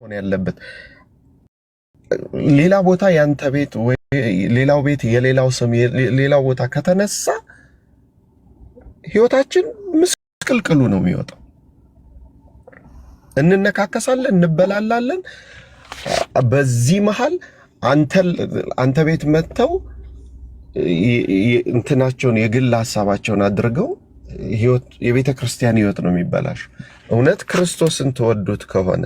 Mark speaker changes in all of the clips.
Speaker 1: ሆነ ያለበት ሌላ ቦታ ያንተ ቤት ወይ ሌላው ቤት የሌላው ስም ሌላው ቦታ ከተነሳ ህይወታችን ምስቅልቅሉ ነው የሚወጣው። እንነካከሳለን፣ እንበላላለን። በዚህ መሃል አንተ ቤት መጥተው እንትናቸውን የግል ሐሳባቸውን አድርገው ህይወት የቤተ ክርስቲያን ህይወት ነው የሚበላሽ። እውነት ክርስቶስን ተወዱት ከሆነ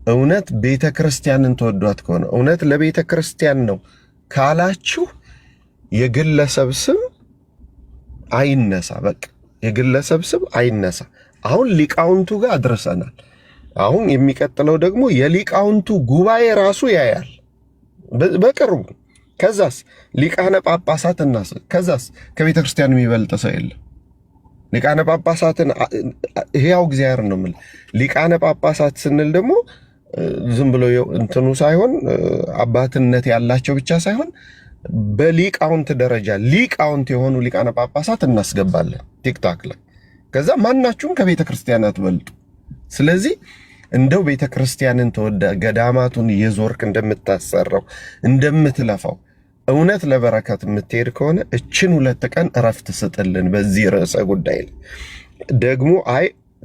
Speaker 1: እውነት ቤተ ክርስቲያንን ተወዷት ከሆነ እውነት ለቤተ ክርስቲያን ነው ካላችሁ የግለሰብ ስም አይነሳ። በቃ የግለሰብ ስም አይነሳ። አሁን ሊቃውንቱ ጋር አድርሰናል። አሁን የሚቀጥለው ደግሞ የሊቃውንቱ ጉባኤ ራሱ ያያል በቅርቡ። ከዛስ ሊቃነ ጳጳሳት እናስ ከዛስ ከቤተ ክርስቲያን የሚበልጥ ሰው የለም። ሊቃነ ጳጳሳትን ሕያው እግዚአብሔር ነው የምልህ። ሊቃነ ጳጳሳት ስንል ደግሞ ዝም ብሎ እንትኑ ሳይሆን አባትነት ያላቸው ብቻ ሳይሆን በሊቃውንት ደረጃ ሊቃውንት የሆኑ ሊቃነ ጳጳሳት እናስገባለን ቲክታክ ላይ። ከዛ ማናችሁም ከቤተ ክርስቲያን አትበልጡ። ስለዚህ እንደው ቤተ ክርስቲያንን ተወዳ ገዳማቱን እየዞርክ እንደምታሰራው እንደምትለፋው እውነት ለበረከት የምትሄድ ከሆነ እችን 2 ቀን እረፍት ስጥልን። በዚህ ርዕሰ ጉዳይ ላይ ደግሞ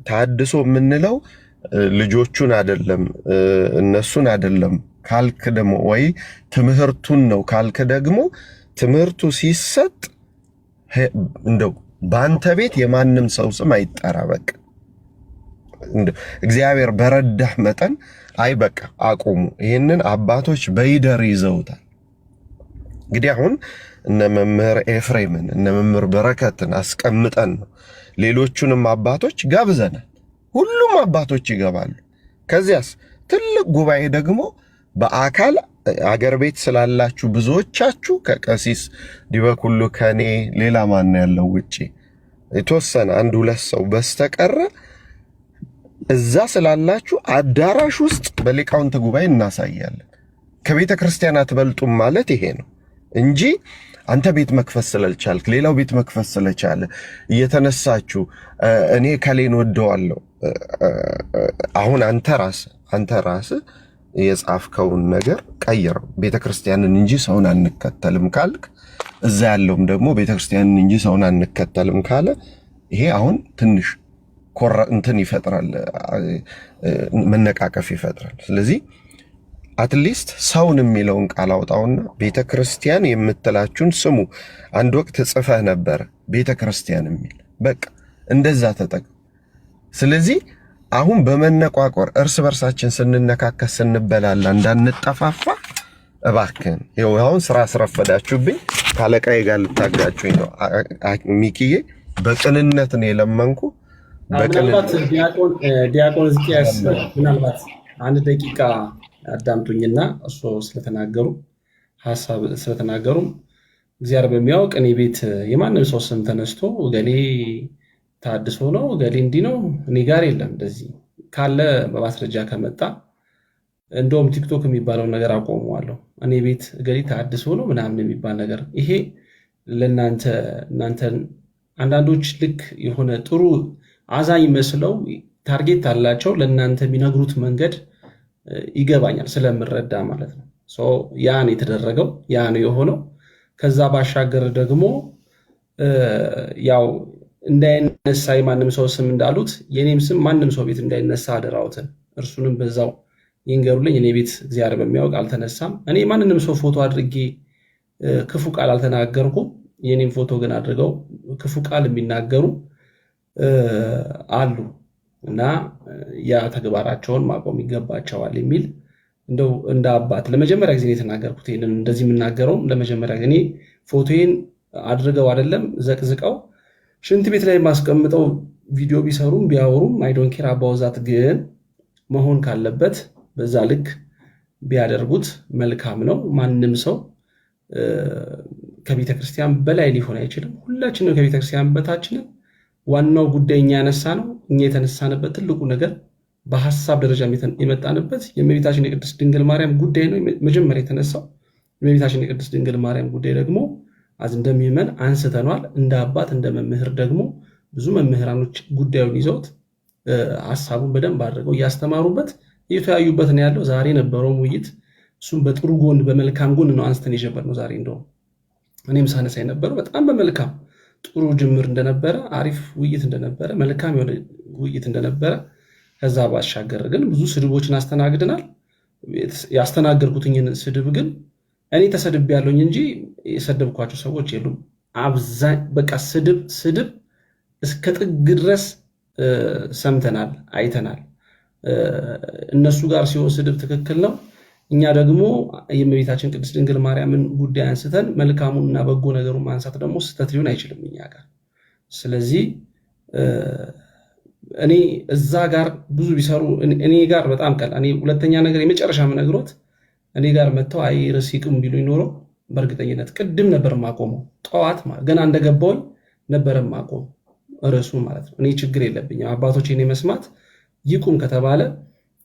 Speaker 1: ታድሶ የምንለው ልጆቹን አይደለም እነሱን አይደለም ካልክ ደግሞ ወይ ትምህርቱን ነው ካልክ ደግሞ ትምህርቱ ሲሰጥ እንደው በአንተ ቤት የማንም ሰው ስም አይጠራ። በቃ እግዚአብሔር በረዳህ መጠን በቃ አቁሙ። ይህንን አባቶች በይደር ይዘውታል። እንግዲህ አሁን እነ መምህር ኤፍሬምን እነ መምህር በረከትን አስቀምጠን ነው ሌሎቹንም አባቶች ጋብዘናል። ሁሉም አባቶች ይገባሉ። ከዚያስ ትልቅ ጉባኤ ደግሞ በአካል አገር ቤት ስላላችሁ ብዙዎቻችሁ ከቀሲስ ዲበኩሉ ከኔ ሌላ ማን ያለው ውጪ የተወሰነ 1-2 ሰው በስተቀረ እዛ ስላላችሁ አዳራሽ ውስጥ በሊቃውንት ጉባኤ እናሳያለን። ከቤተ ክርስቲያን አትበልጡም ማለት ይሄ ነው እንጂ አንተ ቤት መክፈት ስለቻልክ ሌላው ቤት መክፈት ስለቻለ እየተነሳችሁ እኔ ከሌን ወደዋለሁ። አሁን አንተ ራስህ የጻፍከውን ነገር ቀይረው። ቤተ ክርስቲያንን እንጂ ሰውን አንከተልም ካልክ እዛ ያለውም ደግሞ ቤተ ክርስቲያንን እንጂ ሰውን አንከተልም ካለ ይሄ አሁን ትንሽ እንትን ይፈጥራል፣ መነቃቀፍ ይፈጥራል። ስለዚህ አትሊስት ሰውን የሚለውን ቃል አውጣውና ቤተ ክርስቲያን የምትላችሁን ስሙ። አንድ ወቅት ጽፈህ ነበር ቤተ ክርስቲያን የሚል በቃ እንደዛ ተጠቅም። ስለዚህ አሁን በመነቋቆር እርስ በርሳችን ስንነካከስ ስንበላላ እንዳንጠፋፋ እባክህን። ይኸው አሁን ስራ አስረፈዳችሁብኝ፣ ካለቃዬ ጋር ልታጋጩኝ ነው። ሚኪዬ በቅንነት ነው የለመንኩ።
Speaker 2: ምናልባት ዲያቆን ሕዝቅያስ ምናልባት 1 ደቂቃ አዳምጡኝና እሱ ስለተናገሩ ሐሳብ ስለተናገሩም እግዚአብሔር በሚያውቅ እኔ ቤት የማንም ሰው ስም ተነስቶ ገሌ ታድሶ ነው ገሌ እንዲህ ነው እኔ ጋር የለም። እንደዚህ ካለ በማስረጃ ከመጣ እንደውም ቲክቶክ የሚባለው ነገር አቆመዋለሁ። እኔ ቤት ገሌ ታድሶ ነው ምናምን የሚባል ነገር ይሄ እናንተን አንዳንዶች ልክ የሆነ ጥሩ አዛኝ መስለው ታርጌት አላቸው ለእናንተ የሚነግሩት መንገድ ይገባኛል ስለምረዳ ማለት ነው። ያ ነው የተደረገው፣ ያ ነው የሆነው። ከዛ ባሻገር ደግሞ ያው እንዳይነሳ የማንም ሰው ስም እንዳሉት የኔም ስም ማንም ሰው ቤት እንዳይነሳ አደራውትን እርሱንም በዛው ይንገሩልኝ። እኔ ቤት እግዚአብሔር በሚያውቅ አልተነሳም። እኔ ማንንም ሰው ፎቶ አድርጌ ክፉ ቃል አልተናገርኩም። የኔም ፎቶ ግን አድርገው ክፉ ቃል የሚናገሩ አሉ እና ያ ተግባራቸውን ማቆም ይገባቸዋል የሚል እንደው እንደ አባት ለመጀመሪያ ጊዜ የተናገርኩት። ይሄንን እንደዚህ የምናገረው ለመጀመሪያ ጊዜ ፎቶዬን አድርገው አይደለም ዘቅዝቀው ሽንት ቤት ላይ ማስቀምጠው ቪዲዮ ቢሰሩም ቢያወሩም አይ ዶንት ኬር አባውዛት። ግን መሆን ካለበት በዛ ልክ ቢያደርጉት መልካም ነው። ማንም ሰው ከቤተ ክርስቲያን በላይ ሊሆን አይችልም። ሁላችንም ከቤተ ክርስቲያን በታችንን። ዋናው ጉዳይ እኛ ያነሳ ነው። እኛ የተነሳንበት ትልቁ ነገር በሐሳብ ደረጃ የመጣንበት የእመቤታችን የቅድስት ድንግል ማርያም ጉዳይ ነው መጀመሪያ የተነሳው። የእመቤታችን የቅድስት ድንግል ማርያም ጉዳይ ደግሞ እንደሚመን አንስተኗል። እንደ አባት እንደ መምህር ደግሞ ብዙ መምህራኖች ጉዳዩን ይዘውት ሐሳቡን በደንብ አድርገው እያስተማሩበት እየተያዩበት ነው ያለው። ዛሬ ነበረው ውይይት እሱም በጥሩ ጎን በመልካም ጎን ነው አንስተን የጀመርነው ዛሬ። እንደውም እኔም ሳነሳ የነበረው በጣም በመልካም ጥሩ ጅምር እንደነበረ፣ አሪፍ ውይይት እንደነበረ፣ መልካም የሆነ ውይይት እንደነበረ፣ ከዛ ባሻገር ግን ብዙ ስድቦችን አስተናግደናል። ያስተናገርኩትኝን ስድብ ግን እኔ ተሰድብ ያለኝ እንጂ የሰደብኳቸው ሰዎች የሉም። በቃ ስድብ እስከ ጥግ ድረስ ሰምተናል፣ አይተናል። እነሱ ጋር ሲሆን ስድብ ትክክል ነው። እኛ ደግሞ የእመቤታችን ቅድስት ድንግል ማርያምን ጉዳይ አንስተን መልካሙን እና በጎ ነገሩን ማንሳት ደግሞ ስህተት ሊሆን አይችልም እኛ ጋር። ስለዚህ እኔ እዛ ጋር ብዙ ቢሰሩ እኔ ጋር በጣም ቀላል። እኔ ሁለተኛ ነገር የመጨረሻ የምነግሮት እኔ ጋር መጥተው አይ ርዕስ ይቅም ቢሉኝ ኖሮ በእርግጠኝነት ቅድም ነበር ማቆመው። ጠዋት ገና እንደገባሁኝ ነበር ማቆም ርዕሱ ማለት ነው። እኔ ችግር የለብኝም። አባቶች እኔ መስማት ይቁም ከተባለ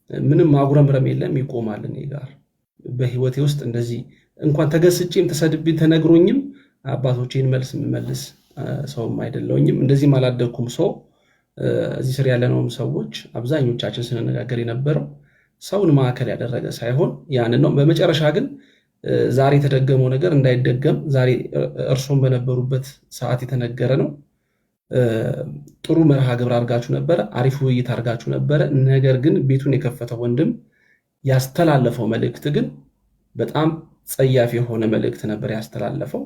Speaker 2: ምንም ማጉረምረም የለም፣ ይቆማል። እኔ ጋር በህይወቴ ውስጥ እንደዚህ እንኳን ተገስጬም ተሰድቤ ተነግሮኝም አባቶቼን መልስ የምመልስ ሰውም አይደለሁኝም። እንደዚህም አላደኩም። ሰው እዚህ ስር ያለነውም ሰዎች አብዛኞቻችን ስንነጋገር የነበረው ሰውን ማዕከል ያደረገ ሳይሆን ያንን ነው። በመጨረሻ ግን ዛሬ የተደገመው ነገር እንዳይደገም ዛሬ እርሶም በነበሩበት ሰዓት የተነገረ ነው። ጥሩ መርሃ ግብር አድርጋችሁ ነበረ፣ አሪፍ ውይይት አድርጋችሁ ነበረ። ነገር ግን ቤቱን የከፈተው ወንድም ያስተላለፈው መልእክት ግን በጣም ጸያፍ የሆነ መልእክት ነበር ያስተላለፈው።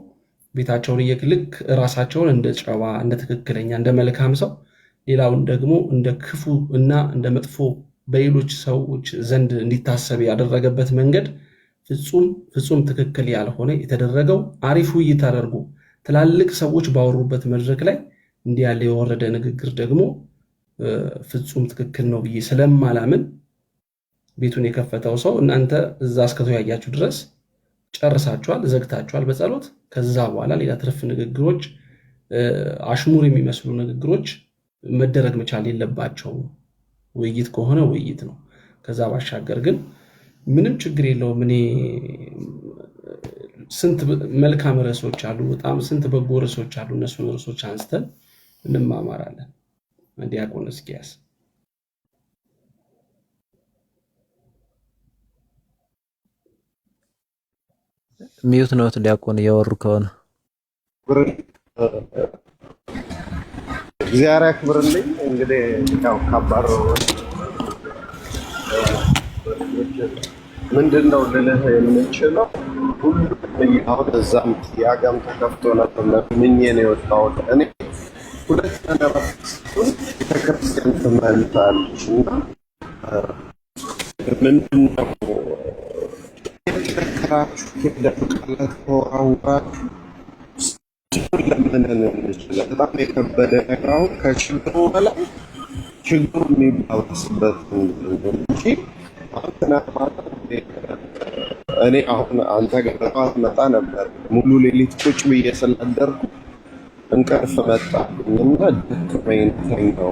Speaker 2: ቤታቸውን ልክ ራሳቸውን እንደ ጨዋ፣ እንደ ትክክለኛ፣ እንደ መልካም ሰው፣ ሌላውን ደግሞ እንደ ክፉ እና እንደ መጥፎ በሌሎች ሰዎች ዘንድ እንዲታሰብ ያደረገበት መንገድ ፍጹም ትክክል ያልሆነ የተደረገው አሪፍ ውይይት አደርጎ ትላልቅ ሰዎች ባወሩበት መድረክ ላይ እንዲህ ያለ የወረደ ንግግር ደግሞ ፍጹም ትክክል ነው ብዬ ስለማላምን ቤቱን የከፈተው ሰው እናንተ እዛ እስከተወያያችሁ ድረስ ጨርሳችኋል፣ ዘግታችኋል በጸሎት። ከዛ በኋላ ሌላ ትርፍ ንግግሮች፣ አሽሙር የሚመስሉ ንግግሮች መደረግ መቻል የለባቸውም። ውይይት ከሆነ ውይይት ነው። ከዛ ባሻገር ግን ምንም ችግር የለውም። እኔ ስንት መልካም ርዕሶች አሉ፣ በጣም ስንት በጎ ርዕሶች አሉ። እነሱን ርዕሶች አንስተን እንማማራለን። ዲያቆን እስኪያስ
Speaker 3: ሚዩት ነው ዲያቆን እያወሩ ከሆነ
Speaker 1: እግዚአብሔር ያክብርልኝ። እንግዲህ ያው ከባድ ምንድን ነው ልልህ የምችለው ሁሉም አሁን እዛም ያጋም ተከፍቶ ነበር ለምኜ ነው የወጣሁት። እኔ ሁለት ነገሮችን ቤተክርስቲያን ትመልሳለች እና ምንድን ነው የተከራችሁ ቃላት ተወራውራችሁ ለምንን እንችላለን። በጣም የከበደ ነገር አሁን ከችግሩ በላይ ችግሩ የሚባባስበት እንጂ አሁን ትናንት ማታ እኔ አሁን አንተ ጋር ጠዋት መጣ ነበር ሙሉ ሌሊት ቁጭ ብዬ ስላደርኩ እንቅልፍ መጣብኝ እና ደከመኝ ተኛሁ።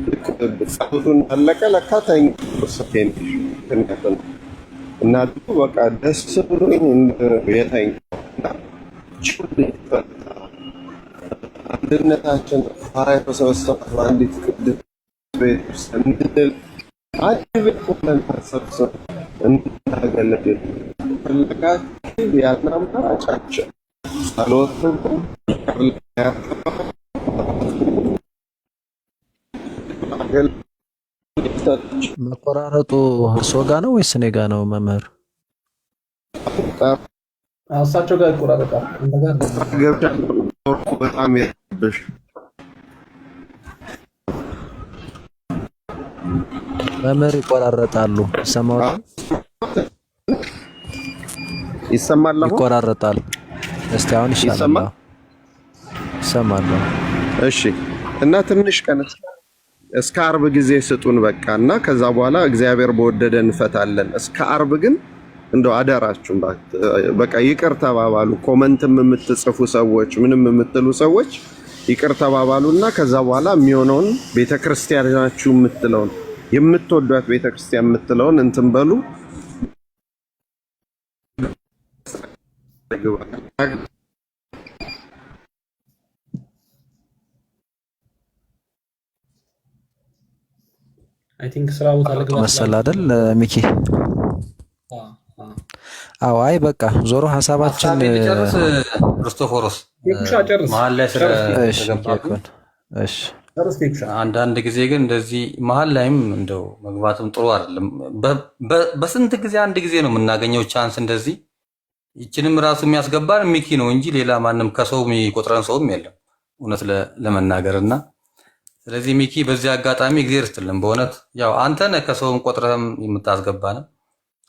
Speaker 1: ልክ ጸሎቱን አለቀ ለካ ተኛሁ። ስቴን እና በቃ ደስ ብሎኝ የተኛሁ አንድነታችን ፋራ የተሰበሰበ አንዲት ቅድስት ቤት ውስጥ እንድንል አንድ ቤት ሆነን ተሰብስበን እንድናገለግል ፈለጋችሁ ያን አማራጫችን ጸሎት
Speaker 3: መቆራረጡ እርሶ ጋ ነው ወይስ እኔ ጋ ነው መምህር?
Speaker 2: እሳቸው ጋር ይቆራረጣል። አንተ ጋር
Speaker 1: በጣም ያብሽ
Speaker 3: መምህር ይቆራረጣሉ።
Speaker 1: ይሰማል?
Speaker 3: ይቆራረጣል። እስቲ አሁን ይሰማል? ይሰማል።
Speaker 1: እሺ። እና ትንሽ ቀን እስከ ዓርብ ጊዜ ስጡን በቃ እና ከዛ በኋላ እግዚአብሔር በወደደ እንፈታለን። እስከ ዓርብ ግን እንደው አደራችሁን በቃ ይቅር ተባባሉ። ኮመንትም የምትጽፉ ሰዎች ምንም የምትሉ ሰዎች ይቅር ተባባሉና ከዛ በኋላ የሚሆነውን ቤተክርስቲያናችሁ የምትለውን የምትወዷት ቤተክርስቲያን የምትለውን እንትን በሉ።
Speaker 2: አይ ቲንክ ስራ ቦታ ለግባ
Speaker 3: መሰል አይደል ሚኪ? አዎ አይ በቃ ዞሮ ሐሳባችን
Speaker 4: ጨርስ ክርስቶፎሮስ መሀል ላይ ስለገባኩ እሺ አንዳንድ ጊዜ ግን እንደዚህ መሀል ላይም እንደው መግባትም ጥሩ አይደለም። በስንት ጊዜ አንድ ጊዜ ነው የምናገኘው ቻንስ እንደዚህ። ይችንም ራሱ የሚያስገባን ሚኪ ነው እንጂ ሌላ ማንም ከሰው የሚቆጥረን ሰውም የለም እውነት ለመናገርና ስለዚህ ሚኪ በዚህ አጋጣሚ እግዚአብሔር ይስጥልን በእውነት ያው አንተ ነህ ከሰውም ቆጥረህም የምታስገባን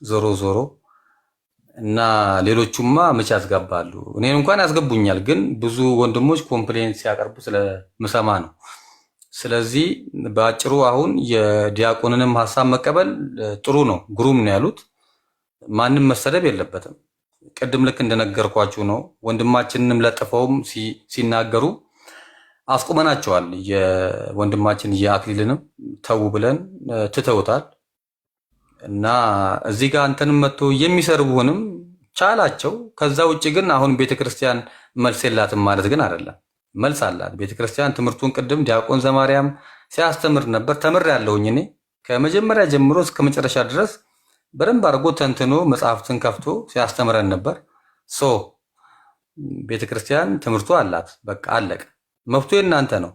Speaker 4: ዞሮ ዞሮ እና ሌሎቹማ መቼ ያስገባሉ? እኔን እንኳን ያስገቡኛል፣ ግን ብዙ ወንድሞች ኮምፕሌንት ሲያቀርቡ ስለምሰማ ነው። ስለዚህ በአጭሩ አሁን የዲያቆንንም ሐሳብ መቀበል ጥሩ ነው፣ ግሩም ነው ያሉት። ማንም መሰደብ የለበትም። ቅድም ልክ እንደነገርኳችሁ ነው። ወንድማችንንም ለጥፈውም ሲናገሩ አስቁመናቸዋል። የወንድማችን የአክሊልንም ተው ብለን ትተውታል። እና እዚህ ጋር አንተንም መጥቶ የሚሰርቡህንም ቻላቸው። ከዛ ውጭ ግን አሁን ቤተክርስቲያን መልስ የላትም ማለት ግን አይደለም። መልስ አላት ቤተክርስቲያን። ትምህርቱን ቅድም ዲያቆን ዘማርያም ሲያስተምር ነበር። ተምሬያለሁኝ እኔ ከመጀመሪያ ጀምሮ እስከ መጨረሻ ድረስ በደንብ አድርጎ ተንትኖ መጽሐፍትን ከፍቶ ሲያስተምረን ነበር። ቤተክርስቲያን ትምህርቱ አላት። በቃ አለቀ። መብቱ የእናንተ ነው።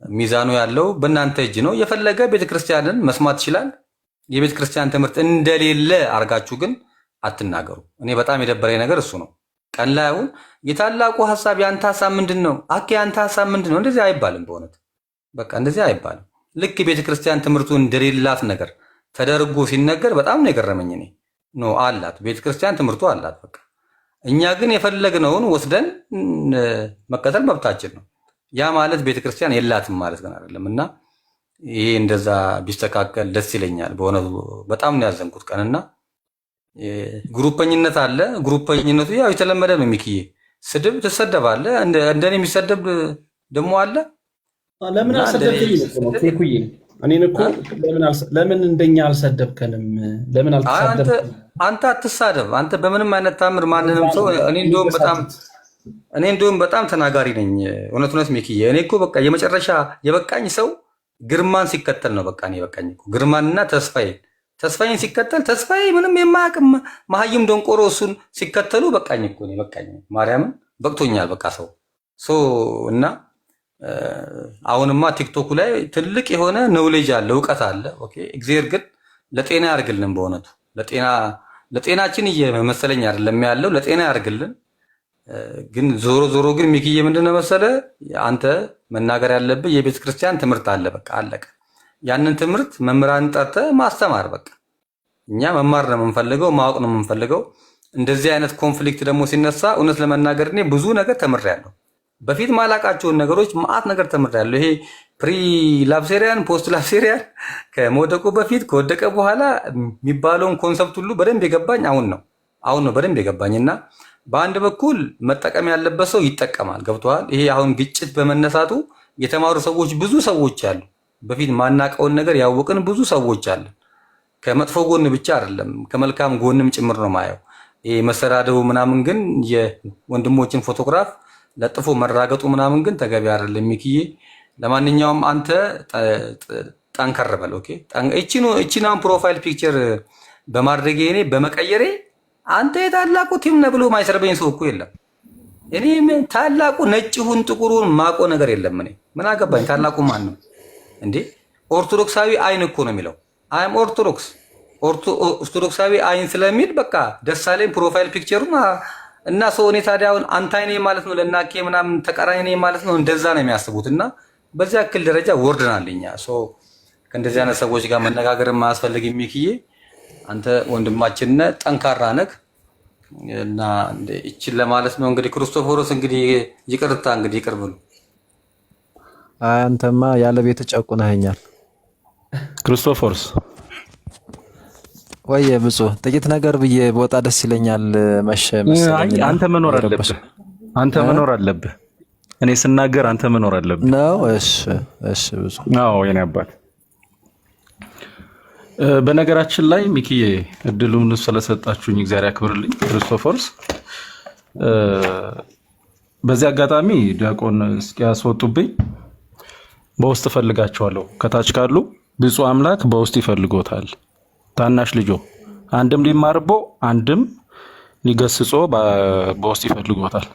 Speaker 4: ሚዛኑ ያለው በእናንተ እጅ ነው። የፈለገ ቤተክርስቲያንን መስማት ይችላል። የቤተክርስቲያን ትምህርት እንደሌለ አርጋችሁ ግን አትናገሩ። እኔ በጣም የደበረኝ ነገር እሱ ነው። ቀን ላይ አሁን የታላቁ ሐሳብ ያንተ ሐሳብ ምንድነው? አኬ ያንተ ሐሳብ ምንድነው? እንደዚህ አይባልም። በእውነት በቃ እንደዚህ አይባልም። ልክ ቤተክርስቲያን ትምህርቱ እንደሌላት ነገር ተደርጎ ሲነገር በጣም ነው የገረመኝ። እኔ ነው አላት ቤተክርስቲያን ትምህርቱ አላት። በቃ እኛ ግን የፈለግነውን ወስደን መከተል መብታችን ነው። ያ ማለት ቤተክርስቲያን የላትም ማለት ግን አይደለም። እና ይሄ እንደዛ ቢስተካከል ደስ ይለኛል። በእውነቱ በጣም ነው ያዘንኩት ቀንና ግሩፐኝነት አለ። ግሩፐኝነቱ ያው የተለመደ ነው። ሚኪዬ ስድብ ትሰደባለህ። እንደኔ የሚሰደብ ደግሞ አለ።
Speaker 2: ለምን አልሰደብከኝ ነው ቴኩዬ? እኔን እኮ ለምን እንደኛ አልሰደብከንም? ለምን አልተሰደብከም?
Speaker 4: አንተ አትሳደብ። አንተ በምንም አይነት ታምር ማንንም ሰው እኔ እንደውም በጣም ተናጋሪ ነኝ። እውነት ሚኪዬ፣ እኔ እኮ በቃ የመጨረሻ የበቃኝ ሰው ግርማን ሲከተል ነው። በቃ እኔ በቃኝ እኮ ግርማንና ተስፋዬን ሲከተል ተስፋዬ ምንም የማያውቅ መሀይም ደንቆሮ እሱን ሲከተሉ በቃኝ እኮ እኔ በቃኝ። ማርያምን በቅቶኛል በቃ ሰው እና አሁንማ ቲክቶክ ላይ ትልቅ የሆነ ኖሌጅ አለ፣ እውቀት አለ። ኦኬ እግዚአብሔር ግን ለጤና ያርግልን። በእውነቱ ለጤናችን እየመሰለኝ አይደለም ያለው፣ ለጤና ያርግልን። ግን ዞሮ ግን ሚኪዬ ምንድነው መሰለ አንተ መናገር ያለብህ የቤተ ክርስቲያን ትምህርት አለ። በቃ አለቀ። ያንን ትምህርት መምህራን ጠርተህ ማስተማር። በቃ እኛ መማር ነው የምንፈልገው፣ ማወቅ ነው የምንፈልገው። እንደዚህ አይነት ኮንፍሊክት ደግሞ ሲነሳ እውነት ለመናገር እኔ ብዙ ነገር ተምሬያለሁ። በፊት ማላቃቸውን ነገሮች ማአት ነገር ተምሬያለሁ። ይሄ ፕሪ ላብሴሪያን ፖስት ላብሴሪያን ከመውደቁ በፊት ከወደቀ በኋላ የሚባለውን ኮንሰፕት ሁሉ በደንብ የገባኝ አሁን ነው በደንብ የገባኝና በአንድ በኩል መጠቀም ያለበት ሰው ይጠቀማል። ገብተዋል። ይሄ አሁን ግጭት በመነሳቱ የተማሩ ሰዎች ብዙ ሰዎች አሉ። በፊት ማናቀውን ነገር ያወቅን ብዙ ሰዎች አሉ። ከመጥፎ ጎን ብቻ አይደለም ከመልካም ጎንም ጭምር ነው ማየው። ይሄ መሰዳደቡ ምናምን ግን የወንድሞችን ፎቶግራፍ ለጥፎ መራገጡ ምናምን ግን ተገቢ አይደለም ሚኪዬ። ለማንኛውም አንተ ጠንከር በል። ኦኬ እቺናን ፕሮፋይል ፒክቸር በማድረጌ እኔ በመቀየሬ አንተ የታላቁ ቲም ነህ ብሎ ማይሰርበኝ ሰው እኮ የለም። እኔ ታላቁ ነጭሁን ጥቁሩን ማቆ ነገር የለም። እኔ ምን አገባኝ? ታላቁ ማን ነው እንዴ? ኦርቶዶክሳዊ አይን እኮ ነው የሚለው። አይም ኦርቶዶክሳዊ አይን ስለሚል በቃ ደሳለኝ ፕሮፋይል ፒክቸሩን እና ሰው እኔ ታዲያ አሁን አንታይ ነኝ ማለት ነው ለናኬ ምናምን ተቃራኒ ነኝ ማለት ነው። እንደዛ ነው የሚያስቡት። እና በዚህ ያክል ደረጃ ወርደናልኛ። ከእንደዚህ አይነት ሰዎች ጋር መነጋገር ማያስፈልግ ሚኪዬ። አንተ ወንድማችን ነህ፣ ጠንካራ ነህ እና እቺን ለማለት ነው እንግዲህ። ክርስቶፎሮስ እንግዲህ ይቅርታ እንግዲህ ይቅር ብሉ።
Speaker 3: አንተማ ያለ ቤት ጨቁነኸኛል
Speaker 5: ክርስቶፎሮስ።
Speaker 3: ወይ ብፁዕ ጥቂት ነገር ብዬ በወጣ ደስ ይለኛል። መሸ መሰለኝ።
Speaker 5: አንተ መኖር አለብህ። እኔ ስናገር አንተ መኖር አለብህ
Speaker 3: ነው። እሺ ብፁዕ።
Speaker 5: አዎ የኔ አባት። በነገራችን ላይ ሚኪዬ እድሉን ስለሰጣችሁኝ እግዚአብሔር ያክብርልኝ። ክርስቶፎርስ በዚህ አጋጣሚ ዲያቆን እስኪያስወጡብኝ በውስጥ ፈልጋቸዋለሁ። ከታች ካሉ ብፁዕ አምላክ በውስጥ ይፈልጎታል። ታናሽ ልጆ አንድም ሊማርቦ አንድም ሊገስጾ በውስጥ ይፈልጎታል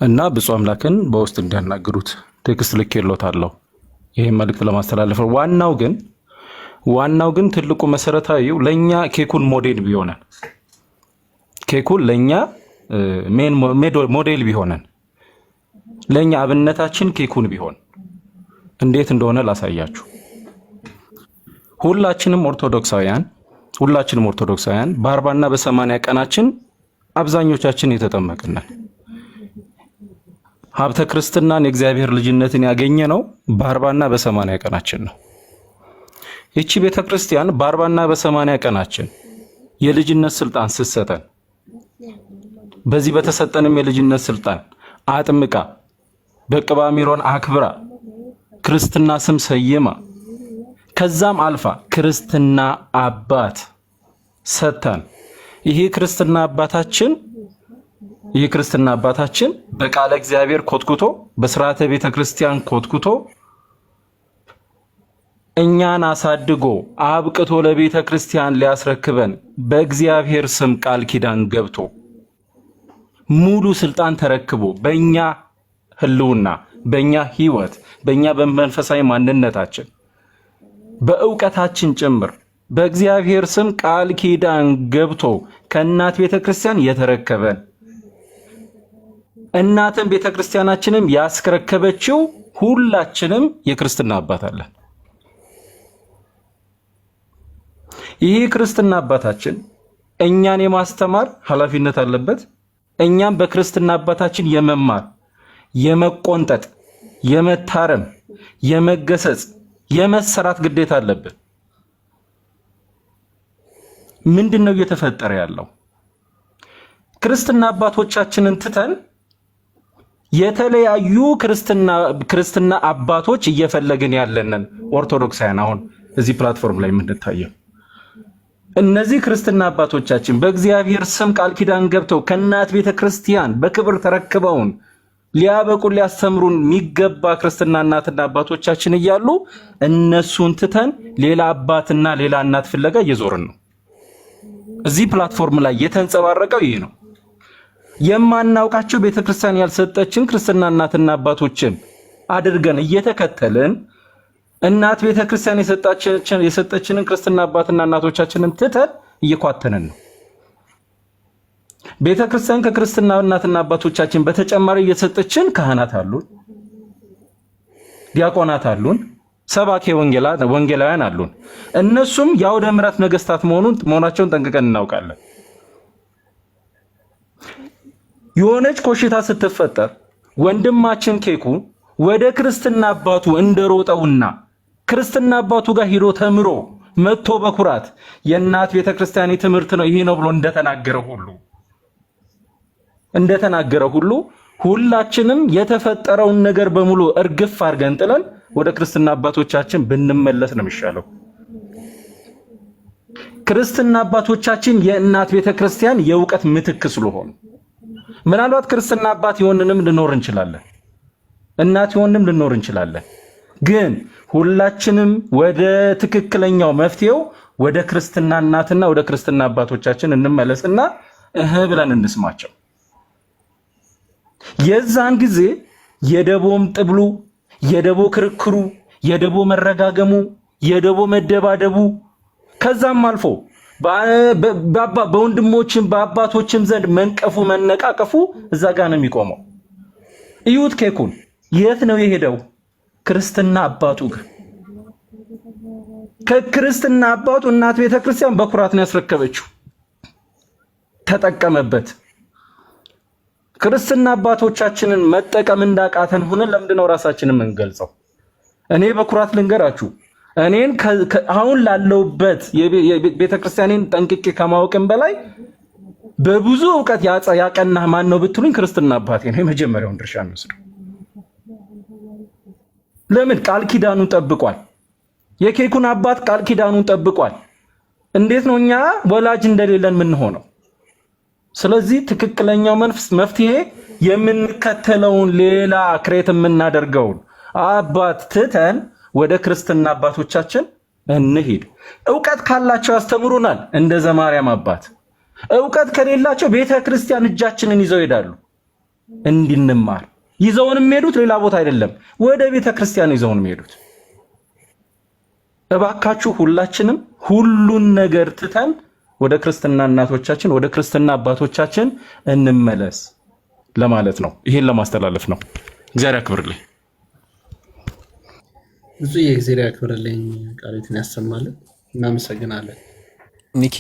Speaker 5: እና ብፁዕ አምላክን በውስጥ እንዲያናግሩት ቴክስት ልኬሎታለሁ። ይሄን መልእክት ለማስተላለፍ ዋናው ግን ትልቁ መሰረታዊው ለኛ ኬኩን ሞዴል ቢሆነን ኬኩን ለኛ ሞዴል ቢሆነን ለኛ አብነታችን ኬኩን ቢሆን እንዴት እንደሆነ ላሳያችሁ። ሁላችንም ኦርቶዶክሳውያን በ40 እና በ80 ቀናችን አብዛኞቻችን የተጠመቅን ሀብተ ክርስትናን የእግዚአብሔር ልጅነትን ያገኘ ነው በ40 እና በ80 ቀናችን ነው። ይቺ ቤተክርስቲያን በ40 እና በ80 ቀናችን የልጅነት ስልጣን ስትሰጠን በዚህ በተሰጠንም የልጅነት ስልጣን አጥምቃ በቅባ ሜሮን አክብራ ክርስትና ስም ሰይማ ከዛም አልፋ ክርስትና አባት ሰጥታን ይሄ ክርስትና አባታችን በቃለ እግዚአብሔር ኮትኩቶ በሥርዓተ ቤተክርስቲያን ኮትኩቶ እኛን አሳድጎ አብቅቶ ለቤተክርስቲያን ሊያስረክበን በእግዚአብሔር ስም ቃል ኪዳን ገብቶ ሙሉ ስልጣን ተረክቦ በእኛ ህልውና በእኛ ህይወት በእኛ በመንፈሳዊ ማንነታችን በእውቀታችን ጭምር በእግዚአብሔር ስም ቃል ኪዳን ገብቶ ከእናት ቤተክርስቲያን የተረከበን እናትን ቤተክርስቲያናችንም ያስረከበችው ሁላችንም የክርስትና አባት አለን። ይሄ ክርስትና አባታችን እኛን የማስተማር ኃላፊነት አለበት። እኛም በክርስትና አባታችን የመማር የመቆንጠጥ የመታረም የመገሰጽ የመሰራት ግዴታ አለብን። ምንድነው እየተፈጠረ ያለው? ክርስትና አባቶቻችንን ትተን የተለያዩ ክርስትና አባቶች እየፈለግን ያለንን ኦርቶዶክሳውያን አሁን እዚህ ፕላትፎርም ላይ የምንታየው እነዚህ ክርስትና አባቶቻችን በእግዚአብሔር ስም ቃል ኪዳን ገብተው ከእናት ቤተክርስቲያን በክብር ተረክበውን ሊያበቁን ሊያስተምሩን የሚገባ ክርስትና እናትና አባቶቻችን እያሉ እነሱን ትተን ሌላ አባትና ሌላ እናት ፍለጋ እየዞርን ነው። እዚህ ፕላትፎርም ላይ የተንጸባረቀው ይሄ ነው። የማናውቃቸው ቤተክርስቲያን ያልሰጠችን ክርስትና እናትና አባቶችን አድርገን እየተከተልን እናት ቤተክርስቲያን የሰጠችንን ክርስትና አባትና እናቶቻችንን ትተን እየኳተንን ነው። ቤተክርስቲያን ከክርስትና እናትና አባቶቻችን በተጨማሪ እየሰጠችን ካህናት አሉን፣ ዲያቆናት አሉን፣ ሰባኬ ወንጌላውያን አሉን። እነሱም የአውደ ምሕረት ነገስታት መሆናቸውን ጠንቅቀን እናውቃለን። የሆነች ኮሽታ ስትፈጠር ወንድማችን ኬኩ ወደ ክርስትና አባቱ እንደሮጠውና ክርስትና አባቱ ጋር ሄዶ ተምሮ መጥቶ በኩራት የእናት ቤተክርስቲያን ትምህርት ነው ይሄ ነው ብሎ እንደተናገረ ሁሉ ሁላችንም የተፈጠረውን ነገር በሙሉ እርግፍ አድርገን ጥለን ወደ ክርስትና አባቶቻችን ብንመለስ ነው የሚሻለው። ክርስትና አባቶቻችን የእናት ቤተክርስቲያን የእውቀት ምትክ ስለሆኑ ምናልባት ክርስትና አባት የሆንንም ልኖር እንችላለን፣ እናት የሆንንም ልኖር እንችላለን። ግን ሁላችንም ወደ ትክክለኛው መፍትሄው ወደ ክርስትና እናትና ወደ ክርስትና አባቶቻችን እንመለስና ብለን እንስማቸው። የዛን ጊዜ የደቦም ጥብሉ፣ የደቦ ክርክሩ፣ የደቦ መረጋገሙ፣ የደቦ መደባደቡ ከዛም አልፎ በወንድሞችም በአባቶችም ዘንድ መንቀፉ መነቃቀፉ እዛ ጋር ነው የሚቆመው። እዩት፣ ኬኩን የት ነው የሄደው? ክርስትና አባቱ ጋር። ከክርስትና አባቱ እናት ቤተክርስቲያን በኩራት ነው ያስረከበችው። ተጠቀመበት። ክርስትና አባቶቻችንን መጠቀም እንዳቃተን ሆነን ለምንድነው ራሳችንን የምንገልጸው? እኔ በኩራት ልንገራችሁ፣ እኔን አሁን ላለውበት የቤተክርስቲያኔን ጠንቅቄ ከማወቅም በላይ በብዙ ዕውቀት ያቀናህ ማን ነው ብትሉኝ ክርስትና አባቴ ነው የመጀመሪያውን ድርሻ የሚወስደው። ለምን? ቃል ኪዳኑን ጠብቋል። የኬኩን አባት ቃል ኪዳኑን ጠብቋል። እንዴት ነው እኛ ወላጅ እንደሌለን ምን ሆነው? ስለዚህ ትክክለኛው መፍትሄ የምንከተለውን ሌላ ክሬት የምናደርገውን አባት ትተን ወደ ክርስትና አባቶቻችን እንሂድ። ዕውቀት ካላቸው ያስተምሩናል፣ እንደ ዘማርያም አባት። ዕውቀት ከሌላቸው ቤተ ክርስቲያን እጃችንን ይዘው ይሄዳሉ እንድንማር። ይዘውን የሚሄዱት ሌላ ቦታ አይደለም፣ ወደ ቤተ ክርስቲያን ይዘውን የሚሄዱት። እባካችሁ ሁላችንም ሁሉን ነገር ትተን ወደ ክርስትና እናቶቻችን ወደ ክርስትና አባቶቻችን እንመለስ ለማለት ነው። ይሄን ለማስተላለፍ ነው። እግዚአብሔር ያክብርልኝ።
Speaker 2: ብዙ የእግዚአብሔር ያክብርልኝ፣ ቃሉን ያሰማልን። እናመሰግናለን።
Speaker 3: ሚኪ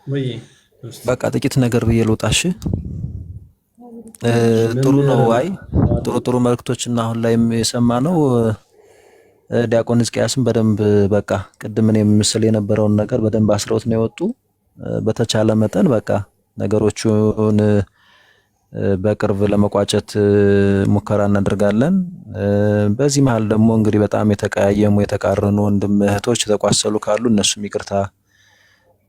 Speaker 2: ወይ
Speaker 3: በቃ ጥቂት ነገር ብዬ ልውጣሽ። ጥሩ ነው። አይ ጥሩ መልክቶችና አሁን ላይ የሰማነው ዲያቆን ሕዝቅያስም በደንብ በቃ ቅድም እኔም ምስል የነበረውን ነገር በደንብ አስረውት ነው የወጡ። በተቻለ መጠን በቃ ነገሮቹን በቅርብ ለመቋጨት ሙከራ እናደርጋለን። በዚህ መሃል ደግሞ እንግዲህ በጣም የተቀያየሙ የተቃረኑ ወንድም እህቶች የተቋሰሉ ካሉ እነሱም ይቅርታ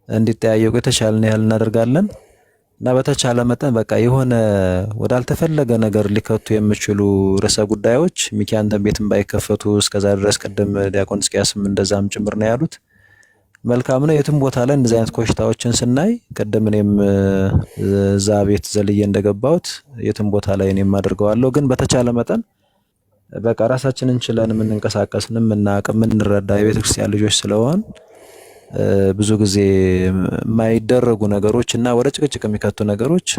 Speaker 3: እንዲጠያየቁ የተቻለን ያህል እናደርጋለን እና በተቻለ መጠን በቃ የሆነ ወዳልተፈለገ ነገር ሊከቱ የሚችሉ ርዕሰ ጉዳዮች ሚኪያንተ ቤትም ባይከፈቱ እስከዛ ድረስ ቅድም ዲያቆን ሕዝቅያስም እንደዛም ጭምር ነው ያሉት። መልካም ነው። የትም ቦታ ላይ እንደዚህ አይነት ኮሽታዎችን ስናይ ቅድም እኔም እዛ ቤት ዘልዬ እንደገባሁት የትም ቦታ ላይ እኔም አድርገዋለሁ። ግን በተቻለ መጠን በቃ ራሳችንን ችለን የምንንቀሳቀስንም የምናውቅ የምንረዳ የቤተክርስቲያን ልጆች ስለሆን ብዙ ጊዜ የማይደረጉ ነገሮች እና ወደ ጭቅጭቅ የሚከቱ ነገሮች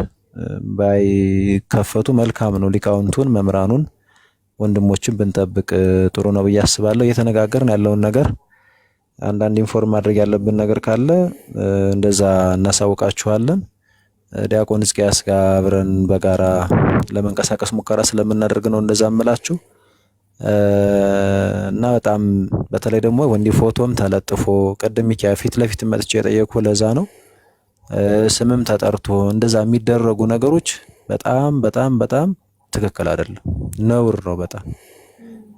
Speaker 3: ባይከፈቱ መልካም ነው። ሊቃውንቱን መምራኑን ወንድሞችን ብንጠብቅ ጥሩ ነው ብዬ አስባለሁ። እየተነጋገርን ያለውን ነገር አንዳንድ ኢንፎርም ማድረግ ያለብን ነገር ካለ እንደዛ እናሳውቃችኋለን። ዲያቆን ሕዝቅያስ ጋር አብረን በጋራ ለመንቀሳቀስ ሙከራ ስለምናደርግ ነው እንደዛ እምላችሁ እና በጣም በተለይ ደግሞ ወንዲ ፎቶም ተለጥፎ ቅድም ሚኪያ ፊት ለፊት መጥቼ የጠየኩ ለዛ ነው። ስምም ተጠርቶ እንደዛ የሚደረጉ ነገሮች በጣም ትክክል አይደለም፣ ነውር ነው በጣም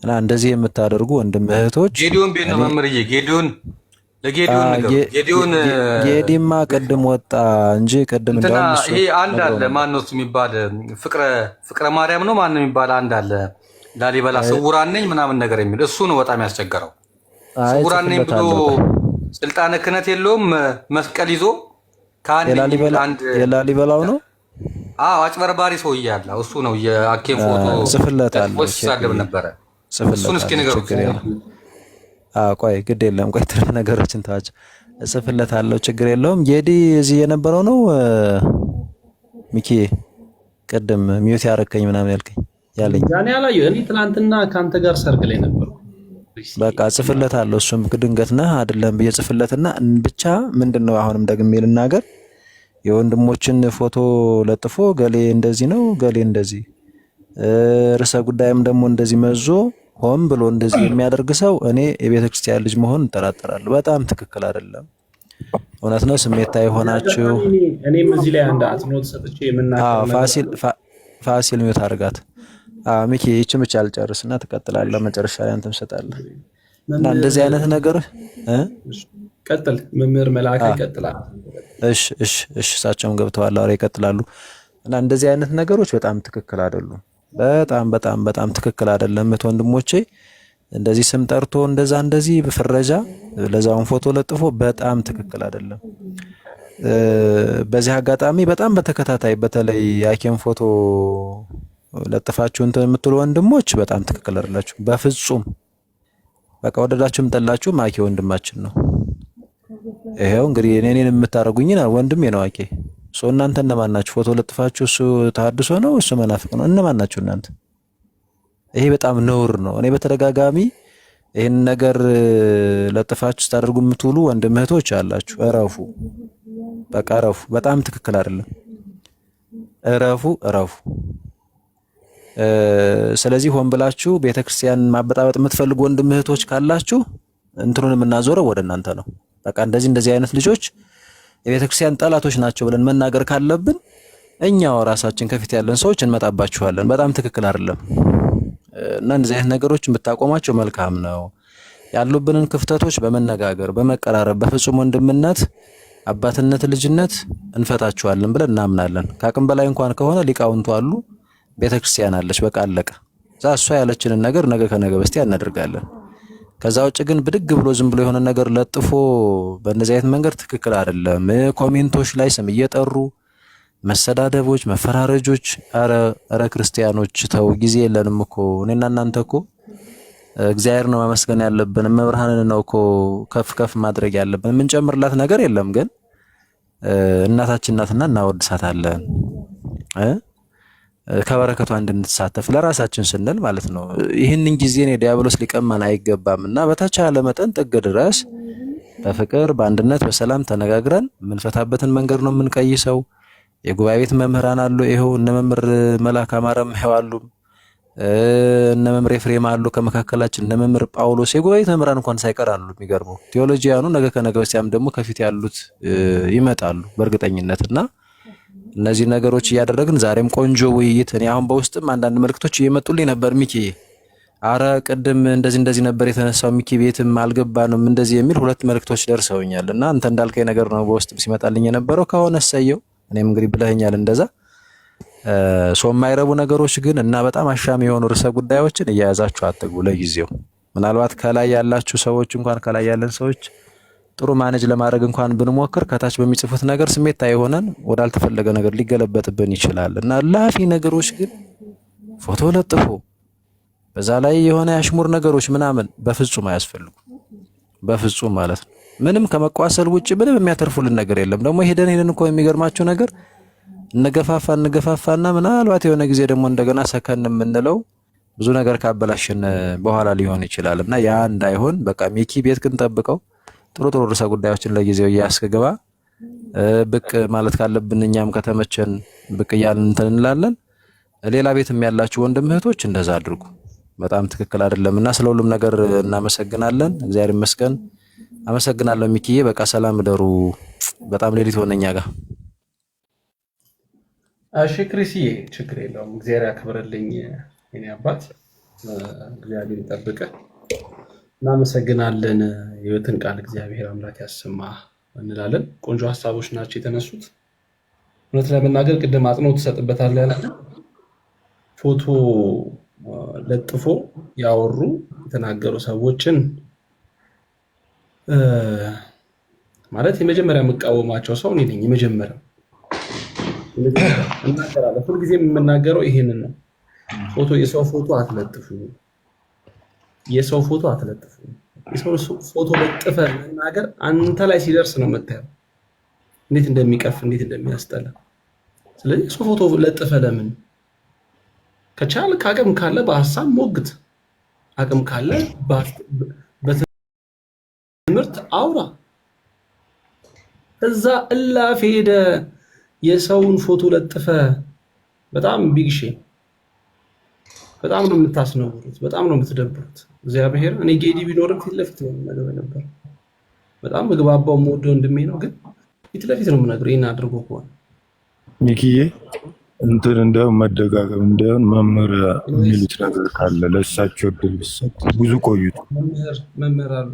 Speaker 3: እና እንደዚህ የምታደርጉ ወንድም እህቶች
Speaker 4: ጌዲዮን ቤት ነው መምርዬ ጌዲዮን
Speaker 3: ጌዲማ ቅድም ወጣ እንጂ ቅድም እንደውም እሱ
Speaker 4: ይሄ አንድ አለ ማንነቱ የሚባል ፍቅረ ማርያም ነው ማን የሚባል አንድ አለ ላሊበላ ስውራን ነኝ ምናምን ነገር የሚል እሱ ነው በጣም ያስቸገረው። ስውራን ነኝ ብሎ ስልጣነ ክህነት የለውም መስቀል ይዞ
Speaker 3: የላሊበላው ነው።
Speaker 4: አዎ አጭበርባሪ ሰውዬ አለ እሱ ነው የአኬም ፎቶ
Speaker 3: ጽፍለታል
Speaker 4: ሲሳደብ ነበረ። እሱን እስኪ ንገሩት።
Speaker 3: ቆይ ግድ የለም ቆይ ትርፍ ነገሮችን ታዋቸው ጽፍለታለሁ ችግር የለውም። ጌዲ እዚህ የነበረው ነው ሚኪ ቅድም ሚውት ያረከኝ ምናምን ያልከኝ ያለኝ
Speaker 2: ያኔ ያላየው እኔ ትናንትና ካንተ ጋር ሰርግ ላይ ነበርኩ።
Speaker 3: በቃ ጽፍለታለሁ እሱም ድንገት ነህ አይደለም ብዬ ጽፍለትና ብቻ ምንድነው አሁንም ደግሜ ልናገር የወንድሞችን ፎቶ ለጥፎ ገሌ እንደዚህ ነው ገሌ እንደዚህ ርዕሰ ጉዳይም ደግሞ እንደዚህ መዞ ሆም ብሎ እንደዚህ የሚያደርግ ሰው እኔ የቤተ ክርስቲያን ልጅ መሆን እንጠራጠራለሁ። በጣም ትክክል አይደለም። እውነት ነው። ስሜታዊ ሆናችሁ
Speaker 2: እኔም እዚህ ላይ አንድ አጽንኦት ሰጥቼ የምናገር
Speaker 3: ፋሲል ሚውት አድርጋት። ሚኪ ይህችን ብቻ አልጨርስና ትቀጥላለህ። መጨረሻ ላይ አንተም ሰጣለህ እና እንደዚህ አይነት ነገር
Speaker 2: ቀጥል። መምህር መልአክ ይቀጥላል።
Speaker 3: እሺ እሳቸውም ገብተዋል አውራ ይቀጥላሉ። እና እንደዚህ አይነት ነገሮች በጣም ትክክል አይደሉም። በጣም ትክክል አይደለም። ወንድሞቼ እንደዚህ ስም ጠርቶ እንደዚህ በፍረጃ ለዛውን ፎቶ ለጥፎ በጣም ትክክል አይደለም። በዚህ አጋጣሚ በጣም በተከታታይ በተለይ ያኬን ፎቶ ለጥፋችሁ እንትን የምትሉ ወንድሞች በጣም ትክክል አይደላችሁ በፍጹም። በቃ ወደዳችሁም ጠላችሁም አኬ ወንድማችን ነው። ይሄው እንግዲህ እኔን የምታረጉኝ ወንድሜ ነው አኬ። እናንተ እነማን ናችሁ? ፎቶ ለጥፋችሁ እሱ ተሐድሶ ነው እሱ መናፍቅ ነው። እነማን ናችሁ እናንተ? ይሄ በጣም ነውር ነው። እኔ በተደጋጋሚ ይሄን ነገር ለጥፋችሁ ስታደርጉ የምትውሉ ወንድም እህቶች አላችሁ። እረፉ፣ በቃ እረፉ። በጣም ትክክል አይደለም። እረፉ። ስለዚህ ሆን ብላችሁ ቤተክርስቲያን ማበጣበጥ የምትፈልጉ ወንድም እህቶች ካላችሁ እንትኑን የምናዞረው ወደ እናንተ ነው። በቃ እንደዚህ አይነት ልጆች የቤተክርስቲያን ጠላቶች ናቸው ብለን መናገር ካለብን እኛው ራሳችን ከፊት ያለን ሰዎች እንመጣባችኋለን። በጣም ትክክል አይደለም እና እንደዚህ አይነት ነገሮችን ብታቆማቸው መልካም ነው። ያሉብንን ክፍተቶች በመነጋገር በመቀራረብ በፍጹም ወንድምነት አባትነት ልጅነት እንፈታችኋለን ብለን እናምናለን። ከአቅም በላይ እንኳን ከሆነ ሊቃውንቱ አሉ፣ ቤተክርስቲያን አለች። በቃ አለቀ። እሷ ያለችንን ነገር ነገ ከነገ በስቲያ እናደርጋለን። ከዛ ውጭ ግን ብድግ ብሎ ዝም ብሎ የሆነ ነገር ለጥፎ በእንደዚህ አይነት መንገድ ትክክል አይደለም። ኮሜንቶች ላይ ስም እየጠሩ መሰዳደቦች፣ መፈራረጆች፣ አረ ክርስቲያኖች ተው፣ ጊዜ የለንም እኮ እኔና እናንተ እኮ እግዚአብሔር ነው ማመስገን ያለብን። መብርሃንን ነው እኮ ከፍ ከፍ ማድረግ ያለብን። የምንጨምርላት ነገር የለም፣ ግን እናታችን ናትና እናወድሳታለን ከበረከቷ እንድንሳተፍ ለራሳችን ስንል ማለት ነው። ይህንን ጊዜ ነው ዲያብሎስ ሊቀማን አይገባም እና በተቻለ መጠን ጥግ ድረስ በፍቅር በአንድነት በሰላም ተነጋግረን የምንፈታበትን መንገድ ነው የምንቀይሰው። የጉባኤ ቤት መምህራን አሉ። ይሄው እነ መምህር መላክ አማረም ይሄው አሉ። እነ መምህር ኤፍሬም አሉ ከመካከላችን። እነ መምህር ጳውሎስ የጉባኤ ቤት መምህራን እንኳን ሳይቀር አሉ። የሚገርመው ቴዎሎጂያኑ ነገ ከነገ በስቲያም ደግሞ ከፊት ያሉት ይመጣሉ በእርግጠኝነትና እነዚህ ነገሮች እያደረግን ዛሬም ቆንጆ ውይይት እኔ አሁን በውስጥም አንዳንድ መልክቶች እየመጡልኝ ነበር። ሚኪ አረ ቅድም እንደዚህ ነበር የተነሳው ሚኪ ቤትም አልገባንም እንደዚህ የሚል 2 መልክቶች ደርሰውኛል እና አንተ እንዳልከኝ ነገር ነው በውስጥም ሲመጣልኝ የነበረው ከሆነ ሰየው እኔም እንግዲህ ብለኸኛል እንደዛ የማይረቡ ነገሮች ግን እና በጣም አሻሚ የሆኑ ርዕሰ ጉዳዮችን እያያዛችሁ አትግቡ ለጊዜው። ምናልባት ከላይ ያላችሁ ሰዎች እንኳን ከላይ ያለን ሰዎች ጥሩ ማኔጅ ለማድረግ እንኳን ብንሞክር ከታች በሚጽፉት ነገር ስሜት አይሆነን ወዳልተፈለገ ነገር ሊገለበጥብን ይችላል እና ላፊ ነገሮች ግን ፎቶ ለጥፎ በዛ ላይ የሆነ ያሽሙር ነገሮች ምናምን በፍጹም አያስፈልጉም። በፍጹም ማለት ነው። ምንም ከመቋሰል ውጪ ምንም የሚያተርፉልን ነገር የለም። ደግሞ ሄደን እኮ የሚገርማችሁ ነገር እንገፋፋና ምናልባት የሆነ ጊዜ ደግሞ እንደገና ሰከን የምንለው ብዙ ነገር ካበላሽን በኋላ ሊሆን ይችላል እና ያ እንዳይሆን በቃ ሚኪ ቤት ግን ጠብቀው ጥሩ ርዕሰ ጉዳዮችን ለጊዜው እያስገባ ብቅ ማለት ካለብን እኛም ከተመቸን ብቅ እያልን እንትን እንላለን። ሌላ ቤትም ያላችሁ ወንድም እህቶች እንደዛ አድርጉ። በጣም ትክክል አይደለምና ስለ ሁሉም ነገር እናመሰግናለን። እግዚአብሔር ይመስገን። አመሰግናለሁ ሚኪዬ። በቃ ሰላም ደሩ። በጣም ሌሊት ሆነኛ ጋር
Speaker 2: እሺ ክሪስዬ፣ ችግር የለውም። እግዚአብሔር ያክብርልኝ የኔ አባት፣ እግዚአብሔር ይጠብቅህ። እናመሰግናለን። የሕይወትን ቃል እግዚአብሔር አምላክ ያሰማ እንላለን። ቆንጆ ሀሳቦች ናቸው የተነሱት። እውነት ለመናገር ቅድም አጽንኦት ትሰጥበታለህ ያለ ፎቶ ለጥፎ ያወሩ የተናገሩ ሰዎችን ማለት የመጀመሪያ የምቃወማቸው ሰው እኔ ነኝ። የመጀመሪያው እናገራለሁ። ሁልጊዜም የምናገረው ይሄንን ነው። የሰው ፎቶ አትለጥፉ። የሰው ፎቶ አትለጥፉ። የሰው ፎቶ ለጥፈ መናገር አንተ ላይ ሲደርስ ነው የምታየው እንዴት እንደሚቀፍ እንዴት እንደሚያስጠላ። ስለዚህ የሰው ፎቶ ለጥፈ ለምን? ከቻልክ አቅም ካለ በሀሳብ ሞግት፣ አቅም ካለ በትምህርት አውራ። እዛ እላፍ ሄደ የሰውን ፎቶ ለጥፈ በጣም ቢግ ሼም። በጣም ነው የምታስነውሩት፣ በጣም ነው የምትደብሩት። እግዚአብሔር እኔ ጌዲ ቢኖርም ፊት ለፊት ነው የምነግረው ነበር። በጣም ምግባባው የምወደው ወንድሜ ነው፣ ግን ፊት ለፊት ነው የምነግረው። ይሄን አድርጎ ከሆነ
Speaker 6: ሚኪዬ እንትን እንደው መደጋገም እንደውን መምህር የሚሉት ነገር ካለ ለእሳቸው እድል ቢሰጥ ብዙ ቆይቱ።
Speaker 2: መምህር አሉ።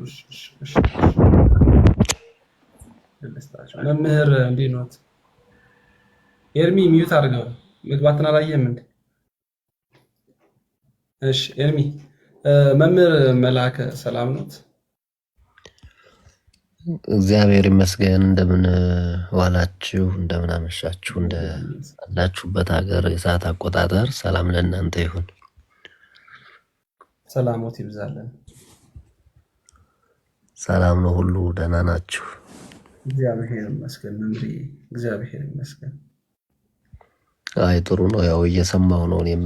Speaker 2: መምህር እንዴት ነው? ኤርሚ ሚዩት አድርገው። ምግባትን አላየህም እንዴ? እሺ ኤርሚ። መምህር መላከ ሰላም ኖት?
Speaker 7: እግዚአብሔር ይመስገን። እንደምን ዋላችሁ? እንደምን አመሻችሁ? እንዳላችሁበት ሀገር የሰዓት አቆጣጠር ሰላም ለእናንተ ይሁን።
Speaker 2: ሰላሞት ይብዛለን።
Speaker 7: ሰላም ነው ሁሉ? ደህና ናችሁ?
Speaker 2: እግዚአብሔር ይመስገን መምህር፣ እግዚአብሔር ይመስገን።
Speaker 7: አይ ጥሩ ነው። ያው እየሰማሁ ነው። እኔም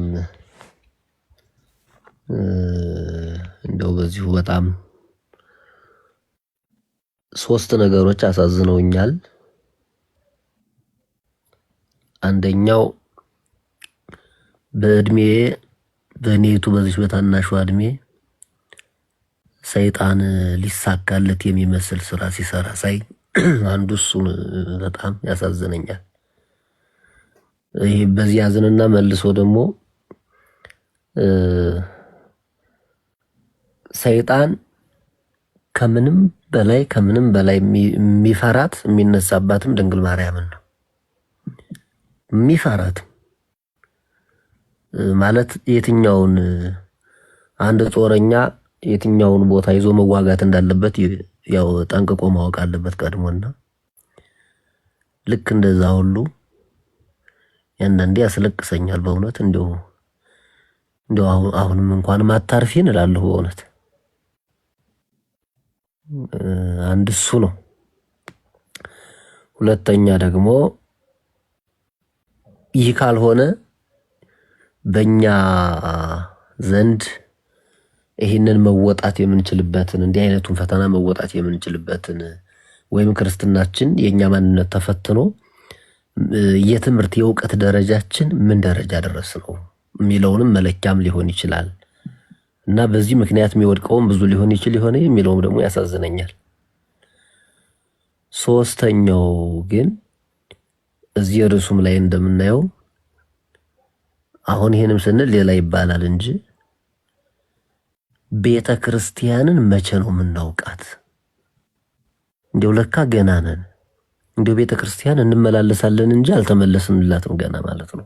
Speaker 7: እንደው በዚሁ በጣም 3 ነገሮች አሳዝነውኛል። አንደኛው በእኔቱ በዚህ በታናሹ እድሜ ሰይጣን ሊሳካለት የሚመስል ስራ ሲሰራ ሳይ አንዱ እሱን በጣም ያሳዝነኛል። ይሄ በዚህ ያዝንና መልሶ ደግሞ ሰይጣን ከምንም በላይ የሚፈራት የሚነሳባትም ድንግል ማርያምን ነው የሚፈራት። ማለት የትኛውን አንድ ጦረኛ የትኛውን ቦታ ይዞ መዋጋት እንዳለበት ያው ጠንቅቆ ማወቅ አለበት ቀድሞና ልክ እንደዛ ሁሉ ያንዳንዴ ያስለቅሰኛል በእውነት እንደው አሁንም እንኳን ማታርፊን እላለሁ በእውነት አንድ እሱ ነው። ሁለተኛ ደግሞ ይህ ካልሆነ በእኛ ዘንድ ይህንን መወጣት የምንችልበትን እንዲህ አይነቱን ፈተና መወጣት የምንችልበትን ወይም ክርስትናችን የኛ ማንነት ተፈትኖ የትምህርት የእውቀት ደረጃችን ምን ደረጃ ደረስ ነው የሚለውንም መለኪያም ሊሆን ይችላል እና በዚህ ምክንያት የሚወድቀውም ብዙ ሊሆን ይችል ይሆነ የሚለውም ደግሞ ያሳዝነኛል። ሶስተኛው ግን እዚህ ርዕሱም ላይ እንደምናየው አሁን ይሄንም ስንል ሌላ ይባላል እንጂ ቤተ ክርስቲያንን መቼ ነው የምናውቃት? እንደው ለካ ገና ነን። እንደው ቤተ ክርስቲያን እንመላለሳለን እንጂ አልተመለስንላትም ገና ማለት ነው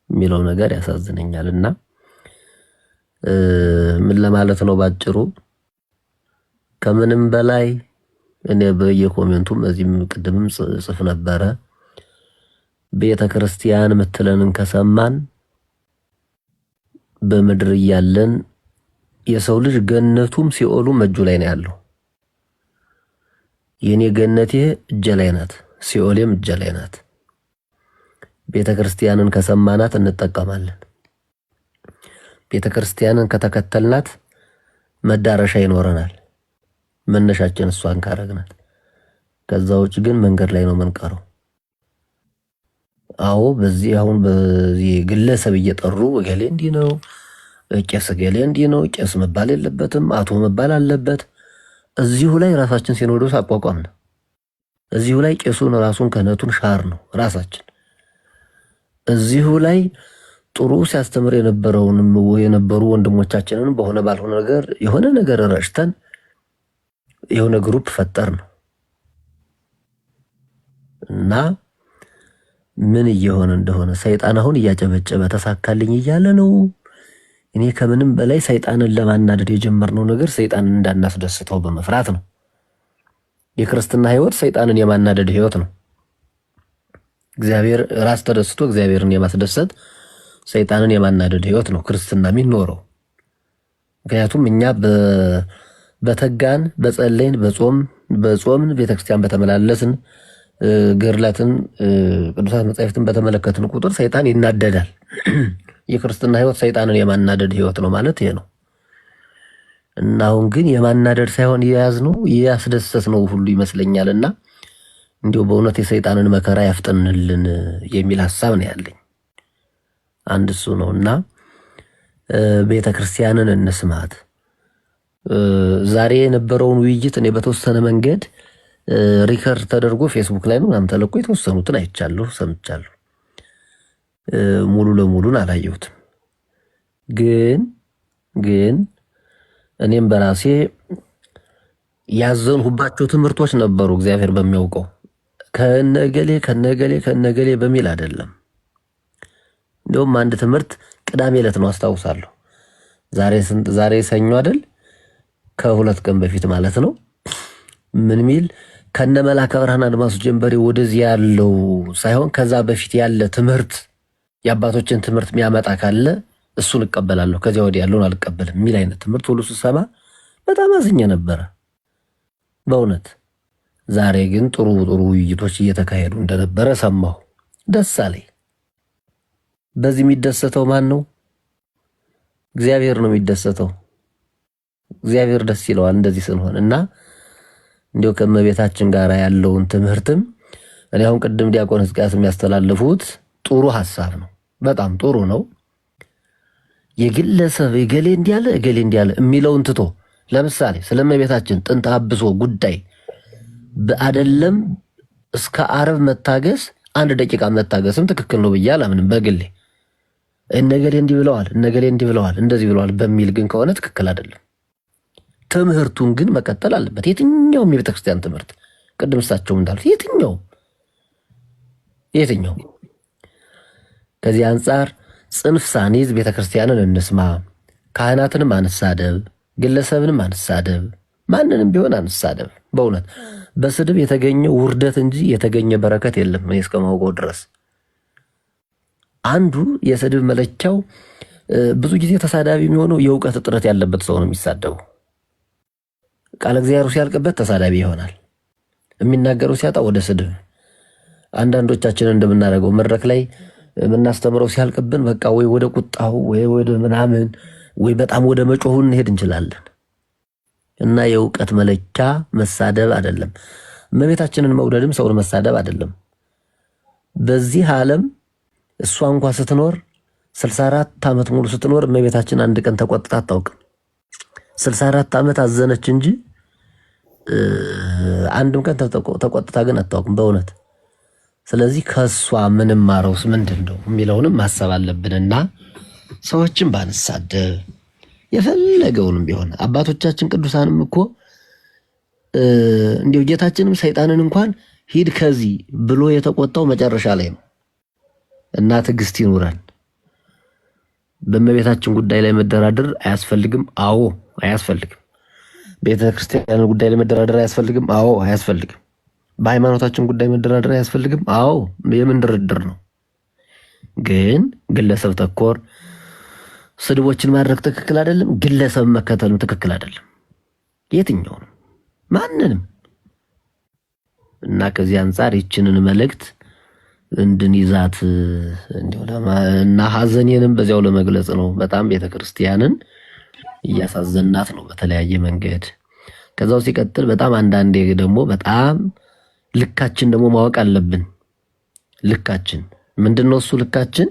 Speaker 7: የሚለው ነገር ያሳዝነኛልና ምን ለማለት ነው ባጭሩ ከምንም በላይ እኔ በየኮሜንቱም እዚህም ቅድምም ጽፍ ነበረ ቤተ ክርስቲያን ምትለንን ከሰማን በምድር ያለን የሰው ልጅ ገነቱም ሲኦሉም እጁ ላይ ነው ያለው። የኔ ገነቴ እጄ ላይ ናት፣ ሲኦሌም እጄ ላይ ናት። ቤተ ክርስቲያንን ከሰማናት እንጠቀማለን። ቤተ ክርስቲያንን ከተከተልናት መዳረሻ ይኖረናል። መነሻችን እሷን ካረግናት። ከዛ ውጭ ግን መንገድ ላይ ነው መንቀረው። አዎ በዚህ አሁን በዚህ ግለሰብ እየጠሩ ገሌ እንዲህ ነው ቄስ ገሌ እንዲህ ነው ቄስ መባል የለበትም አቶ መባል አለበት። እዚሁ ላይ ራሳችን ሲኖዶስ አቋቋምና እዚሁ ላይ ቄሱን ራሱን ከነቱን ሻር ነው ራሳችን እዚሁ ላይ ጥሩ ሲያስተምር የነበሩ ወንድሞቻችንን በሆነ ባልሆነ ነገር የሆነ ነገር ረሽተን የሆነ ግሩፕ ፈጠር ነው እና ምን እየሆነ እንደሆነ ሰይጣን አሁን እያጨበጨበ ተሳካልኝ እያለ ነው። እኔ ከምንም በላይ ሰይጣንን ለማናደድ የጀመርነው ነገር ሰይጣንን እንዳናስደስተው በመፍራት ነው። የክርስትና ህይወት ሰይጣንን የማናደድ ህይወት ነው። እግዚአብሔር ራስ ተደስቶ እግዚአብሔርን የማስደሰት ሰይጣንን የማናደድ ህይወት ነው ክርስትና የሚኖረው። ምክንያቱም እኛ በተጋን በጸለይን በጾምን ቤተክርስቲያን በተመላለስን ገድላትን ቅዱሳት መጻሕፍትን በተመለከትን ቁጥር ሰይጣን ይናደዳል። የክርስትና ህይወት ሰይጣንን የማናደድ ህይወት ነው ማለት ይሄ ነው። እና አሁን ግን የማናደድ ሳይሆን የያዝነው ያስደሰት ነው ሁሉ ይመስለኛልና እንዲሁ በእውነት የሰይጣንን መከራ ያፍጠንልን የሚል ሐሳብ ነው ያለኝ። አንድ እሱ ነውና ቤተክርስቲያንን እንስማት። ዛሬ የነበረውን ውይይት እኔ በተወሰነ መንገድ ሪከርድ ተደርጎ ፌስቡክ ላይ ነው ምናምን ተለቆ የተወሰኑትን አይቻለሁ ሰምቻለሁ። ሙሉ ለሙሉን አላየሁትም። ግን እኔም በራሴ ያዘንሁባቸው ትምህርቶች ነበሩ። እግዚአብሔር በሚያውቀው ከነገሌ በሚል አይደለም። እንደውም አንድ ትምህርት ቅዳሜ ዕለት ነው አስታውሳለሁ። ዛሬ ሰኞ አይደል? ከሁለት ቀን በፊት ማለት ነው። ምን ሚል ከነመላከ ብርሃን አድማሱ ጀንበሬ ወደዚህ ያለው ሳይሆን ከዛ በፊት ያለ ትምህርት የአባቶችን ትምህርት የሚያመጣ ካለ እሱን እቀበላለሁ፣ ከዚያ ወዲህ ያለውን አልቀበልም የሚል አይነት ትምህርት ሁሉ ስሰማ በጣም አዝኜ ነበረ በእውነት። ዛሬ ግን ጥሩ ውይይቶች እየተካሄዱ እንደነበረ ሰማሁ፣ ደስ አለኝ። በዚህ የሚደሰተው ማን ነው? እግዚአብሔር ነው የሚደሰተው። እግዚአብሔር ደስ ይለዋል እንደዚህ ስንሆን እና እንዲሁ ከመቤታችን ጋር ያለውን ትምህርትም እኔ አሁን ቅድም ዲያቆን ሕዝቅያስ የሚያስተላልፉት ጥሩ ሐሳብ ነው፣ በጣም ጥሩ ነው። የግለሰብ የገሌ እንዲያለ እገሌ እንዲያለ የሚለውን ትቶ ለምሳሌ ስለመቤታችን ጥንተ አብሶ ጉዳይ በአደለም እስከ ዓርብ መታገስ 1 ደቂቃ መታገስም ትክክል ነው ብዬ አላምንም በግሌ። እነገሌ እንዲህ ብለዋል እንደዚህ ብለዋል በሚል ግን ከሆነ ትክክል አይደለም። ትምህርቱን ግን መቀጠል አለበት። የትኛውም የቤተክርስቲያን ትምህርት ቅድም እሳቸው እንዳሉት የትኛው ከዚህ አንጻር ጽንፍ ሳንይዝ ቤተክርስቲያንን እንስማ። ካህናትንም አንሳደብ፣ ግለሰብንም አንሳደብ፣ ማንንም ቢሆን አንሳደብ። በእውነት በስድብ የተገኘ ውርደት እንጂ የተገኘ በረከት የለም። እኔ እስከማውቀው ድረስ አንዱ የስድብ መለኪያው ብዙ ጊዜ ተሳዳቢ የሚሆነው የእውቀት እጥረት ያለበት ሰው ነው የሚሳደበው። ቃለ እግዚአብሔር ሲያልቅበት ተሳዳቢ ይሆናል። የሚናገረው ሲያጣ ወደ ስድብ። አንዳንዶቻችን እንደምናደርገው መድረክ ላይ የምናስተምረው ሲያልቅብን በቃ ወይ ወደ ቁጣው ወይ ወደ ምናምን ወይ በጣም ወደ መጮሁ እንሄድ እንችላለን። እና የእውቀት መለኪያ መሳደብ አይደለም። እመቤታችንን መውደድም ሰውን መሳደብ አይደለም። በዚህ ዓለም እሷ እንኳ ስትኖር 64 ዓመት ሙሉ ስትኖር እመቤታችን አንድ ቀን ተቆጥታ አታውቅም። 64 ዓመት አዘነች እንጂ አንድም ቀን ተቆጥታ ግን አታውቅም በእውነት። ስለዚህ ከሷ ምንም ማረውስ ምንድነው የሚለውንም ማሰብ አለብንና ሰዎችን ባንሳደብ የፈለገውንም ቢሆን አባቶቻችን ቅዱሳንም እኮ እንዲሁ ጌታችንም ሰይጣንን እንኳን ሂድ ከዚህ ብሎ የተቆጣው መጨረሻ ላይ ነው። እና ትዕግስት ይኑረን። በእመቤታችን ጉዳይ ላይ መደራደር አያስፈልግም። አዎ አያስፈልግም። ቤተክርስቲያን ጉዳይ ላይ መደራደር አያስፈልግም። አዎ አያስፈልግም። በሃይማኖታችን ጉዳይ መደራደር አያስፈልግም። አዎ የምን ድርድር ነው? ግን ግለሰብ ተኮር ስድቦችን ማድረግ ትክክል አይደለም። ግለሰብ መከተልም ትክክል አይደለም። የትኛው ነው ማንንም እና ከዚህ አንፃር ይችንን መልእክት እንድንይዛት እና ሐዘኔንም በዚያው ለመግለጽ ነው። በጣም ቤተክርስቲያንን እያሳዘናት ነው በተለያየ መንገድ። ከዛው ሲቀጥል በጣም አንዳንዴ ደግሞ በጣም ልካችን ደግሞ ማወቅ አለብን። ልካችን ምንድነው? እሱ ልካችን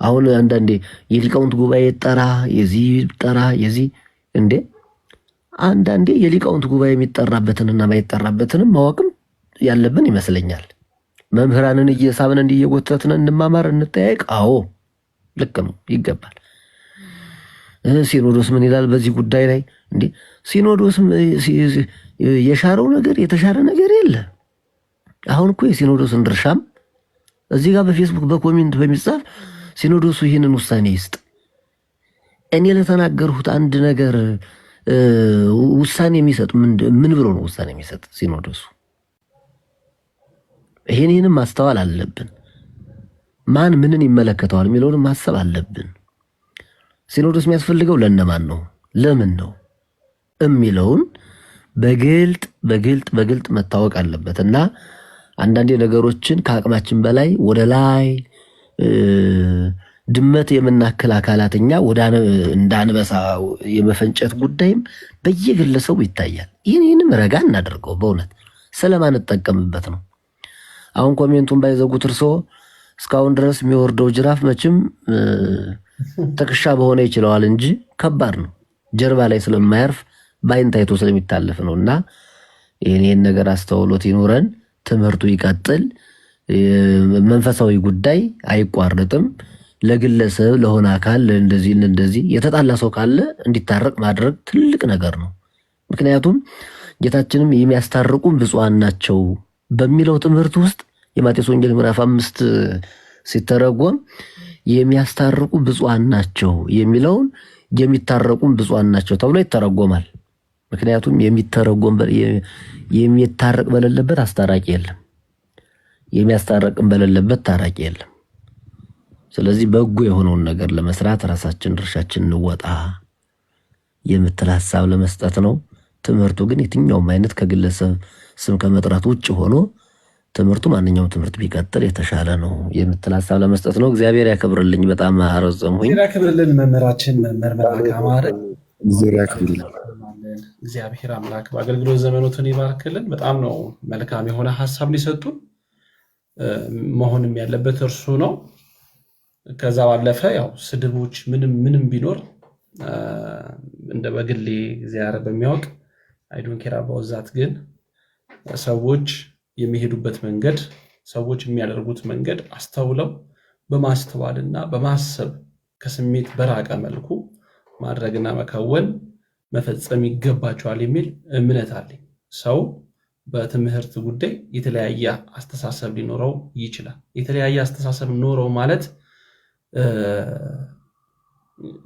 Speaker 7: አሁን አንዳንዴ የሊቃውንት ጉባኤ ጠራ፣ የዚህ ጠራ፣ የዚህ እንዴ አንዳንዴ የሊቃውንት ጉባኤ የሚጠራበትንና ማይጠራበትንም ማወቅም ያለብን ይመስለኛል። መምህራንን እየሳብን እንዲየጎተትን እንማማር፣ እንጠያየቅ። አዎ ልክ ነው፣ ይገባል። ሲኖዶስ ምን ይላል በዚህ ጉዳይ ላይ? እንዴ ሲኖዶስ የሻረው ነገር የተሻረ ነገር የለ። አሁን እኮ የሲኖዶስን ድርሻም እዚህ ጋር በፌስቡክ በኮሜንት በሚጻፍ ሲኖዶሱ ይህንን ውሳኔ ይስጥ። እኔ ለተናገርሁት አንድ ነገር ውሳኔ የሚሰጥ ምን ብሎ ነው ውሳኔ የሚሰጥ ሲኖዶሱ? ይሄንንም ማስተዋል አለብን። ማን ምንን ይመለከተዋል የሚለውን ማሰብ አለብን። ሲኖዶስ የሚያስፈልገው ለነማን ነው ለምን ነው የሚለውን በግልጥ መታወቅ አለበት። እና አንዳንዴ ነገሮችን ከአቅማችን በላይ ወደ ላይ ድመት የምናክል አካላትኛ ወደ እንዳንበሳ የመፈንጨት ጉዳይም በየግለሰቡ ይታያል። ይህንንም ረጋ እናደርገው። በእውነት ስለማን እንጠቀምበት ነው? አሁን ኮሜንቱን ባይዘጉት እርሶ እስካሁን ድረስ የሚወርደው ጅራፍ መቼም ትከሻ በሆነ ይችላል እንጂ ከባድ ነው። ጀርባ ላይ ስለማያርፍ ባይን ታይቶ ስለሚታለፍ ነውና ይሄን ነገር አስተውሎት ይኑረን። ትምህርቱ ይቀጥል። መንፈሳዊ ጉዳይ አይቋረጥም። ለግለሰብ ለሆነ አካል እንደዚህ የተጣላ ሰው ካለ እንዲታረቅ ማድረግ ትልቅ ነገር ነው። ምክንያቱም ጌታችንም የሚያስታርቁም ብፁዓን ናቸው በሚለው ትምህርት ውስጥ የማቴዎስ ወንጌል ምዕራፍ 5 ሲተረጎም የሚያስታርቁ ብፁዓን ናቸው የሚለውን የሚታረቁም ብፁዓን ናቸው ተብሎ ይተረጎማል። ምክንያቱም የሚታረቅ በሌለበት አስታራቂ የለም፣ የሚያስታርቅም በሌለበት ታራቂ የለም። ስለዚህ በጎ የሆነውን ነገር ለመስራት ራሳችን ድርሻችን እንወጣ የምትል ሐሳብ ለመስጠት ነው። ትምህርቱ ግን የትኛውም አይነት ከግለሰብ ስም ከመጥራት ውጭ ሆኖ ትምህርቱ ማንኛውም ትምህርት ቢቀጥል የተሻለ ነው የምትል ሐሳብ ለመስጠት ነው። እግዚአብሔር ያከብርልኝ። በጣም አረዘምሁኝ።
Speaker 2: እግዚአብሔር ያከብርልን። መምህራችን መምህር መልአከ አማረ እግዚአብሔር አምላክ በአገልግሎት ዘመኖትን ይባርክልን። በጣም ነው መልካም የሆነ ሐሳብ ሊሰጡን። መሆንም ያለበት እርሱ ነው። ከዛ ባለፈ ያው ስድቦች ምንም ቢኖር እንደ በግሌ እግዚአብሔር በሚያውቅ አይዶን ኬር አባውት ዛት፣ ግን ሰዎች የሚሄዱበት መንገድ ሰዎች የሚያደርጉት መንገድ አስተውለው በማስተዋልና በማሰብ ከስሜት በራቀ መልኩ ማድረግና መከወን መፈጸም ይገባቸዋል የሚል እምነት አለኝ። ሰው በትምህርት ጉዳይ የተለያየ አስተሳሰብ ሊኖረው ይችላል። የተለያየ አስተሳሰብ ኖረው ማለት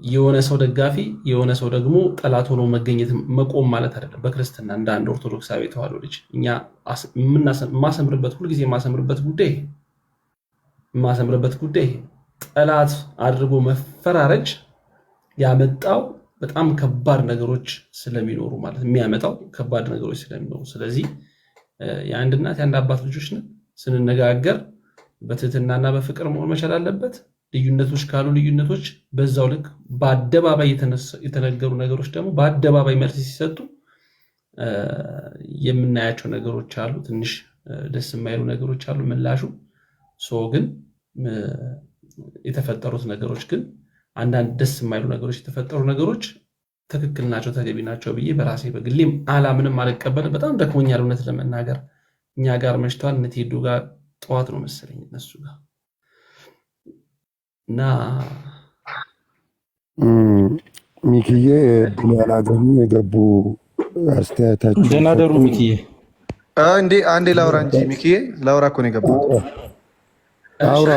Speaker 2: የሆነ ሰው ደጋፊ የሆነ ሰው ደግሞ ጠላት ሆኖ መገኘት መቆም ማለት አይደለም። በክርስትና እንደ አንድ ኦርቶዶክሳዊ ተዋህዶ ልጅ እኛ የማሰምርበት ሁልጊዜ የማሰምርበት ጉዳይ ጠላት አድርጎ መፈራረጅ ያመጣው በጣም ከባድ ነገሮች ስለሚኖሩ ማለት የሚያመጣው ከባድ ነገሮች ስለሚኖሩ፣ ስለዚህ የአንድ እናት የአንድ አባት ልጆች ነን። ስንነጋገር በትህትናና በፍቅር መሆን መቻል አለበት። ልዩነቶች ካሉ ልዩነቶች በዛው ልክ በአደባባይ የተነገሩ ነገሮች ደግሞ በአደባባይ መልስ ሲሰጡ የምናያቸው ነገሮች አሉ። ትንሽ ደስ የማይሉ ነገሮች አሉ ምላሹ ግን የተፈጠሩት ነገሮች ግን አንዳንድ ደስ የማይሉ ነገሮች የተፈጠሩ ነገሮች ትክክል ናቸው፣ ተገቢ ናቸው ብዬ በራሴ በግሌም አላምንም፣ አልቀበልም። በጣም ደክሞኛል እውነት ለመናገር እኛ ጋር መሽቷል። እነ ቴዶ ጋር ጠዋት ነው መሰለኝ እነሱ ጋር እና
Speaker 6: ሚኪዬ እድል ያላገኙ የገቡ አስተያየታችሁ
Speaker 5: ደህና ደሩ ሚኪዬ።
Speaker 8: አንዴ ላውራ እንጂ ሚኪዬ ላውራ እኮ ነው የገባሁት።
Speaker 6: አውራ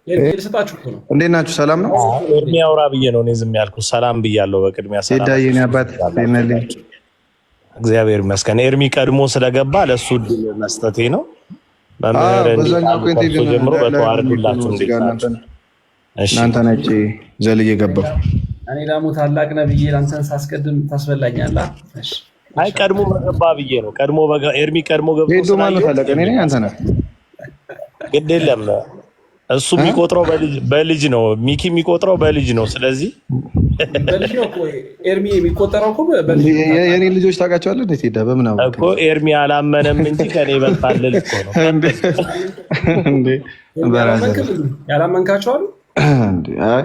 Speaker 8: እንዴት ናችሁ? ሰላም ነው?
Speaker 9: ኤርሚ አውራ ብዬ ነው እኔ ዝም ያልኩት። ሰላም ብያለሁ። በቅድሚያ ሰላም
Speaker 8: ዳየኔ አባት ነልኝ።
Speaker 9: እግዚአብሔር ይመስገን። ኤርሚ ቀድሞ ስለገባ ለሱ እድል መስጠቴ ነው። መምህር ጀምሮ በተዋረዱላችሁ
Speaker 8: እናንተ ነጭ ዘልዬ ገባሁ።
Speaker 2: እኔ ደግሞ ታላቅ ነብዬ አንተን ሳስቀድም ታስበላኛለህ።
Speaker 9: አይ ቀድሞ በገባ ብዬ ነው። ኤርሚ ቀድሞ ገብቶ
Speaker 8: ሄዶ ማለት ፈለቀ እኔ ነኝ አንተ ነህ።
Speaker 9: ግድ የለም እሱ የሚቆጥረው በልጅ ነው። ሚኪ የሚቆጥረው በልጅ ነው። ስለዚህ
Speaker 2: በልጅ ነው እኮ ኤርሚ የሚቆጠረው እኮ በልጅ ነው።
Speaker 8: የኔ ልጆች ታውቃቸዋለህ እንዴት ሄዳ በምን አወቅ
Speaker 9: እኮ ኤርሚ አላመነም እንጂ ከኔ ይበልጣል እኮ ነው
Speaker 8: እንዴ።
Speaker 2: ያላመንካቸው አሉ
Speaker 8: እንዴ? አይ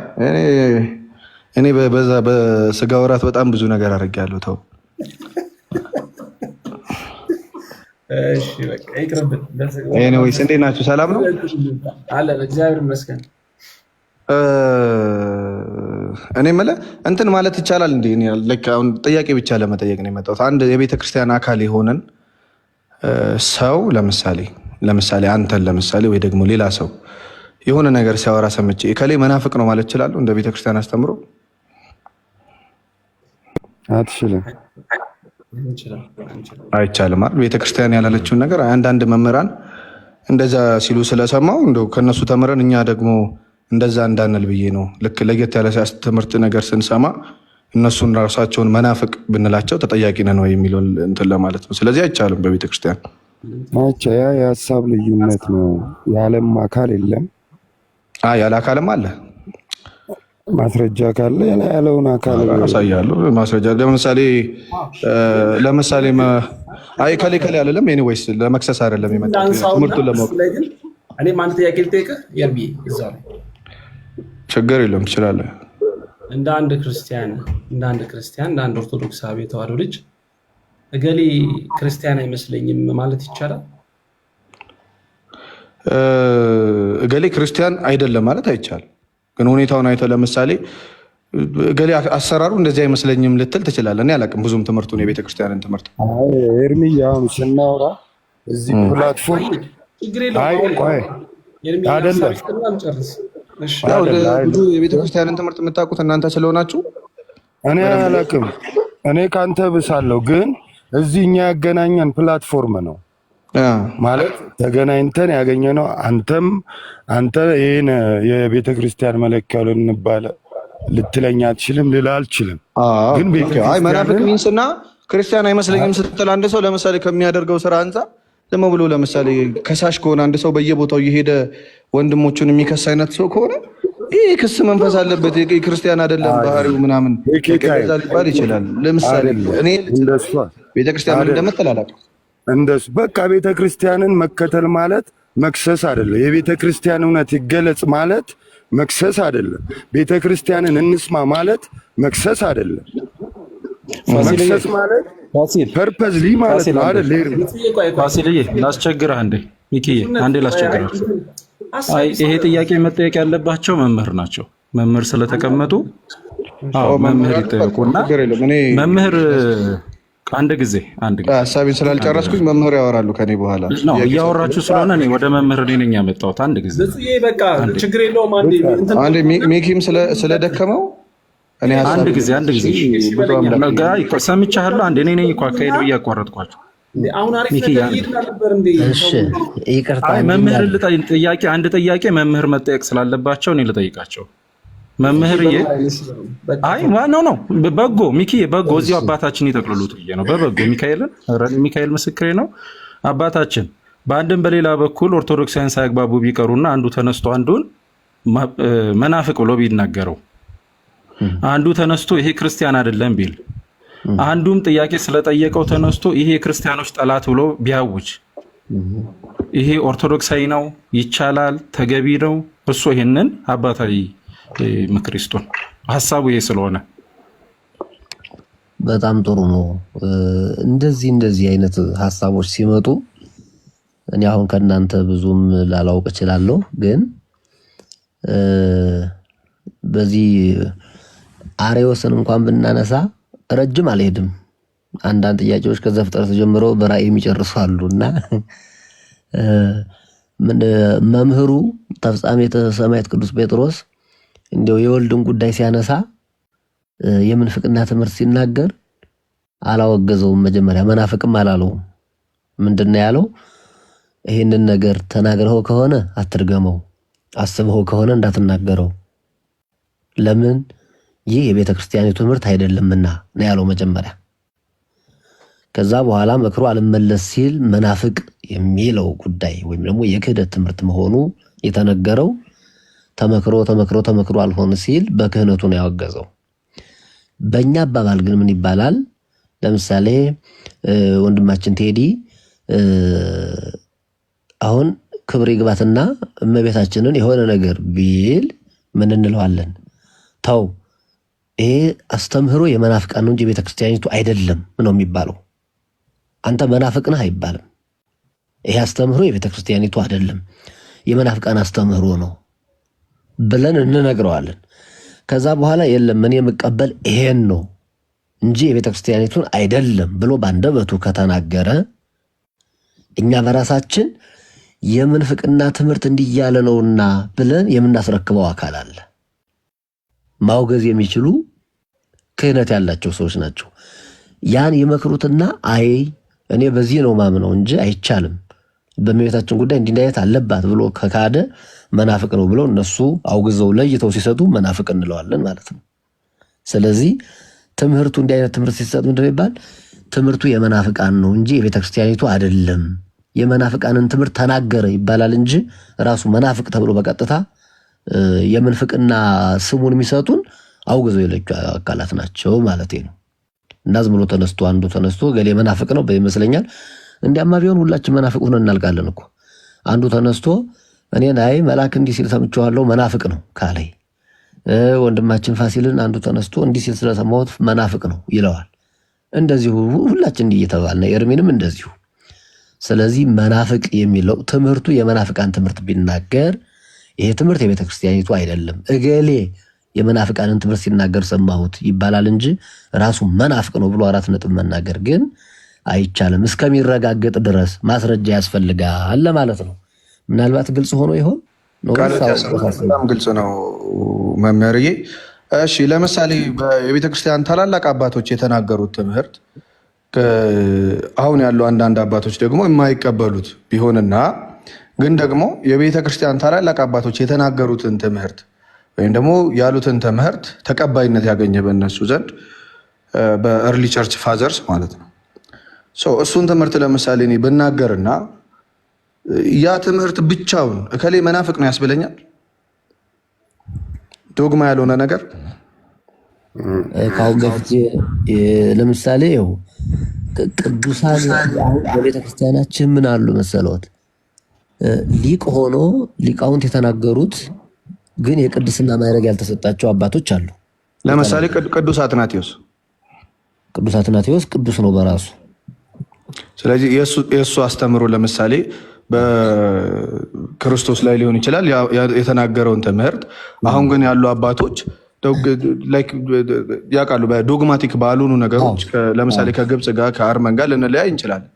Speaker 8: እኔ በዛ በስጋ ወራት በጣም ብዙ ነገር አድርጌያለሁ። ተው
Speaker 2: እሺ በቃ ይቅርብን።
Speaker 8: ኤኒዌይስ እንዴት ናችሁ? ሰላም ነው
Speaker 2: አለን፣ እግዚአብሔር ይመስገን።
Speaker 8: እኔ የምልህ እንትን ማለት ይቻላል እንዴ? ልክ አሁን ጥያቄ ብቻ ለመጠየቅ ነው የመጣሁት። አንድ የቤተ ክርስቲያን አካል የሆነን ሰው ለምሳሌ አንተን ለምሳሌ ወይ ደግሞ ሌላ ሰው የሆነ ነገር ሲያወራ ሰምቼ እከሌ መናፍቅ ነው ማለት ይችላል እንደ ቤተ ክርስቲያን አስተምሮ?
Speaker 6: አትችልም።
Speaker 8: አይቻልም አይደል? ቤተክርስቲያን ያላለችውን ነገር አንዳንድ መምህራን እንደዛ ሲሉ ስለሰማው እንደው ከነሱ ተምረን እኛ ደግሞ እንደዛ እንዳንል ብዬ ነው። ልክ ለየት ያለ ትምህርት ነገር ስንሰማ እነሱን ራሳቸውን መናፍቅ ብንላቸው ተጠያቂ ነን ወይ የሚለውን እንትን ለማለት ነው። ስለዚህ አይቻልም በቤተክርስቲያን።
Speaker 6: ያ የሀሳብ ልዩነት ነው። የዓለም አካል የለም።
Speaker 8: ያለ አካልም አለ።
Speaker 6: ማስረጃ ካለ ያለውን አካል
Speaker 8: አሳያለሁ። ማስረጃ ለምሳሌ አይ ከሌ አይደለም። ኤኒዌይስ ለመክሰስ አይደለም የመጣሁት ትምህርቱን ለማወቅ።
Speaker 2: እኔም አንድ ጥያቄ ልጠይቅህ ኤርሚ፣ እዛው ላይ
Speaker 8: ችግር የለም ትችላለህ።
Speaker 2: እንደ አንድ ክርስቲያን እንደ አንድ ኦርቶዶክሳዊ ተዋህዶ ልጅ እገሌ ክርስቲያን አይመስለኝም ማለት ይቻላል?
Speaker 8: እገሌ ክርስቲያን አይደለም ማለት አይቻልም። ግን ሁኔታውን አይተህ ለምሳሌ እገሌ አሰራሩ እንደዚህ አይመስለኝም ልትል ትችላለህ። እኔ አላውቅም ብዙም ትምህርቱን የቤተክርስቲያንን ትምህርት።
Speaker 6: ኤርሚ አሁን ስናወራ እዚህ ፕላትፎርም
Speaker 8: ብዙ የቤተክርስቲያንን ትምህርት የምታውቁት እናንተ ስለሆናችሁ
Speaker 6: እኔ አላውቅም። እኔ ከአንተ ብሳለሁ። ግን እዚህ እኛ ያገናኘን ፕላትፎርም ነው ማለት ተገናኝተን ያገኘነው። አንተ ይህን የቤተ ክርስቲያን መለኪያ ልንባለ ልትለኝ አትችልም፣ ልል አልችልም። ግን
Speaker 8: መናፍቅ ሚንስና ክርስቲያን አይመስለኝም ስትል አንድ ሰው ለምሳሌ ከሚያደርገው ስራ አንጻር ዝም ብሎ ለምሳሌ ከሳሽ ከሆነ አንድ ሰው በየቦታው እየሄደ ወንድሞቹን የሚከስ አይነት ሰው ከሆነ ይህ ክስ መንፈስ አለበት፣ ክርስቲያን አይደለም ባህሪው ምናምን ሊባል ይችላል። ለምሳሌ እኔ ቤተክርስቲያን ምን እንደምትል አላውቅም።
Speaker 6: እንደሱ በቃ ቤተ ክርስቲያንን መከተል ማለት መክሰስ አይደለም። የቤተ ክርስቲያን እውነት ይገለጽ ማለት መክሰስ አይደለም። ቤተ ክርስቲያንን እንስማ ማለት መክሰስ አይደለም። መክሰስ ማለት ፐርፐዝሊ ማለት ነው አይደል?
Speaker 5: ፋሲልዬ ላስቸግርህ አንዴ፣ ሚኪዬ አንዴ ላስቸግርህ። ይሄ ጥያቄ መጠየቅ ያለባቸው መምህር ናቸው። መምህር ስለተቀመጡ መምህር ይጠየቁና መምህር አንድ ጊዜ
Speaker 8: ሀሳቤን ስላልጨረስኩኝ መምህር ያወራሉ ከኔ በኋላ
Speaker 5: ነው እያወራችሁ ስለሆነ እኔ ወደ መምህር ነኝ ያመጣሁት። አንድ ጊዜ
Speaker 2: በቃ ችግር የለውም።
Speaker 8: አንዴ ሚኪም ስለደከመው እኔ
Speaker 5: አንድ ጊዜ ሰምቻለሁ። አንዴ እኔ ነኝ እኮ አካሄድ ብዬ አቋረጥኳቸው።
Speaker 2: አሁን አሪፍ ነገር ነበር እንዴ?
Speaker 7: እሺ ይቅርታ።
Speaker 5: መምህር ጥያቄ አንድ ጥያቄ መምህር መጠየቅ ስላለባቸው እኔ ልጠይቃቸው። መምህርዬ አይ ዋናው ነው በጎ ሚኪዬ በጎ እዚሁ አባታችን ይጠቅልሉት ብዬ ነው። በበጎ ሚካኤል ምስክሬ ነው። አባታችን በአንድም በሌላ በኩል ኦርቶዶክሳውያን ሳያግባቡ ቢቀሩና አንዱ ተነስቶ አንዱን መናፍቅ ብሎ ቢናገረው፣ አንዱ ተነስቶ ይሄ ክርስቲያን አይደለም ቢል፣ አንዱም ጥያቄ ስለጠየቀው ተነስቶ ይሄ የክርስቲያኖች ጠላት ብሎ ቢያውጅ፣ ይሄ ኦርቶዶክሳዊ ነው? ይቻላል? ተገቢ ነው? እሱ ይሄንን አባታዊ ምክር ይስጡን። ሀሳቡ ይሄ ስለሆነ
Speaker 7: በጣም ጥሩ ነው። እንደዚህ አይነት ሀሳቦች ሲመጡ እኔ አሁን ከእናንተ ብዙም ላላውቅ እችላለሁ፣ ግን በዚህ አርዮስን እንኳን ብናነሳ ረጅም አልሄድም። አንዳንድ ጥያቄዎች ከዘፍጥረት ጀምሮ በራእይ የሚጨርሱ አሉና መምህሩ ተፍጻሜተ ሰማዕት ቅዱስ ጴጥሮስ እንዲያው የወልድን ጉዳይ ሲያነሳ የምንፍቅና ትምህርት ሲናገር አላወገዘውም። መጀመሪያ መናፍቅም አላለውም። ምንድነው ያለው? ይሄንን ነገር ተናግረው ከሆነ አትርገመው፣ አስበው ከሆነ እንዳትናገረው። ለምን? ይህ የቤተ ክርስቲያኒቱ ትምህርት አይደለምና ነው ያለው መጀመሪያ። ከዛ በኋላ መክሮ አልመለስ ሲል መናፍቅ የሚለው ጉዳይ ወይም ደግሞ የክህደት ትምህርት መሆኑ የተነገረው ተመክሮ አልሆነ ሲል በክህነቱ ነው ያወገዘው። በእኛ አባባል ግን ምን ይባላል? ለምሳሌ ወንድማችን ቴዲ አሁን ክብር ይግባትና እመቤታችንን የሆነ ነገር ቢል ምን እንለዋለን? ተው ይሄ አስተምህሮ የመናፍቃን ነው እንጂ ቤተክርስቲያኒቱ አይደለም ነው የሚባለው። አንተ መናፍቅ ነህ አይባልም። ይሄ አስተምህሮ የቤተክርስቲያኒቱ አይደለም የመናፍቃን አስተምህሮ ነው ብለን እንነግረዋለን። ከዛ በኋላ የለም ምን የምቀበል ይሄን ነው እንጂ የቤተክርስቲያኒቱን አይደለም ብሎ ባንደበቱ ከተናገረ እኛ በራሳችን የምንፍቅና ትምህርት እንዲያለ ነውና ብለን የምናስረክበው አካል አለ። ማውገዝ የሚችሉ ክህነት ያላቸው ሰዎች ናቸው። ያን ይመክሩትና አይ እኔ በዚህ ነው ማምነው እንጂ አይቻልም በእመቤታችን ጉዳይ እንዲህ አለባት ብሎ ከካደ መናፍቅ ነው ብለው እነሱ አውግዘው ለይተው ሲሰጡ መናፍቅ እንለዋለን ማለት ነው። ስለዚህ ትምህርቱ እንዲህ አይነት ትምህርት ሲሰጥ ምንድነው ይባል? ትምህርቱ የመናፍቃን ነው እንጂ የቤተክርስቲያኒቱ አይደለም። የመናፍቃንን ትምህርት ተናገረ ይባላል እንጂ ራሱ መናፍቅ ተብሎ በቀጥታ የምንፍቅና ስሙን የሚሰጡን አውግዘው የለዩ አካላት ናቸው ማለት ነው። እና ዝም ብሎ አንዱ ተነስቶ ገሌ መናፍቅ ነው በይመስለኛል። እንዲያማ ቢሆን ሁላችን መናፍቅ ሆነን እናልቃለን እኮ። አንዱ ተነስቶ እኔን አይ መልአክ እንዲህ ሲል ሰምቼዋለሁ መናፍቅ ነው ካለይ፣ ወንድማችን ፋሲልን አንዱ ተነስቶ እንዲህ ሲል ስለሰማሁት መናፍቅ ነው ይለዋል። እንደዚሁ ሁላችን እንዲህ እየተባልን ኤርሚንም እንደዚሁ። ስለዚህ መናፍቅ የሚለው ትምህርቱ የመናፍቃን ትምህርት ቢናገር ይሄ ትምህርት የቤተ ክርስቲያኒቱ አይደለም እገሌ የመናፍቃንን ትምህርት ሲናገር ሰማሁት ይባላል እንጂ ራሱ መናፍቅ ነው ብሎ 4 ነጥብ መናገር ግን አይቻልም። እስከሚረጋገጥ ድረስ ማስረጃ ያስፈልጋል ለማለት ነው። ምናልባት ግልጽ ሆኖ ይሆን?
Speaker 8: በጣም ግልጽ ነው መምህርዬ። እሺ ለምሳሌ የቤተ ክርስቲያን ታላላቅ አባቶች የተናገሩት ትምህርት አሁን ያሉ አንዳንድ አባቶች ደግሞ የማይቀበሉት ቢሆንና ግን ደግሞ የቤተ ክርስቲያን ታላላቅ አባቶች የተናገሩትን ትምህርት ወይም ደግሞ ያሉትን ትምህርት ተቀባይነት ያገኘ በእነሱ ዘንድ በእርሊ ቸርች ፋዘርስ ማለት ነው። እሱን ትምህርት ለምሳሌ እኔ ብናገርና ያ ትምህርት ብቻውን እከሌ መናፍቅ ነው ያስብለኛል? ዶግማ ያልሆነ ነገር
Speaker 7: ካሁን በፊት ለምሳሌ ቅዱሳን በቤተክርስቲያናችን ምን አሉ መሰሎት? ሊቅ ሆኖ ሊቃውንት የተናገሩት ግን የቅድስና ማዕረግ ያልተሰጣቸው አባቶች አሉ።
Speaker 8: ለምሳሌ ቅዱስ አትናቴዎስ
Speaker 7: ቅዱስ ነው በራሱ።
Speaker 8: ስለዚህ የእሱ አስተምሮ ለምሳሌ በክርስቶስ ላይ ሊሆን ይችላል የተናገረውን ትምህርት። አሁን ግን ያሉ አባቶች ያውቃሉ በዶግማቲክ ባልሆኑ ነገሮች ለምሳሌ ከግብፅ ጋር ከአርመን ጋር ልንለያይ እንችላለን።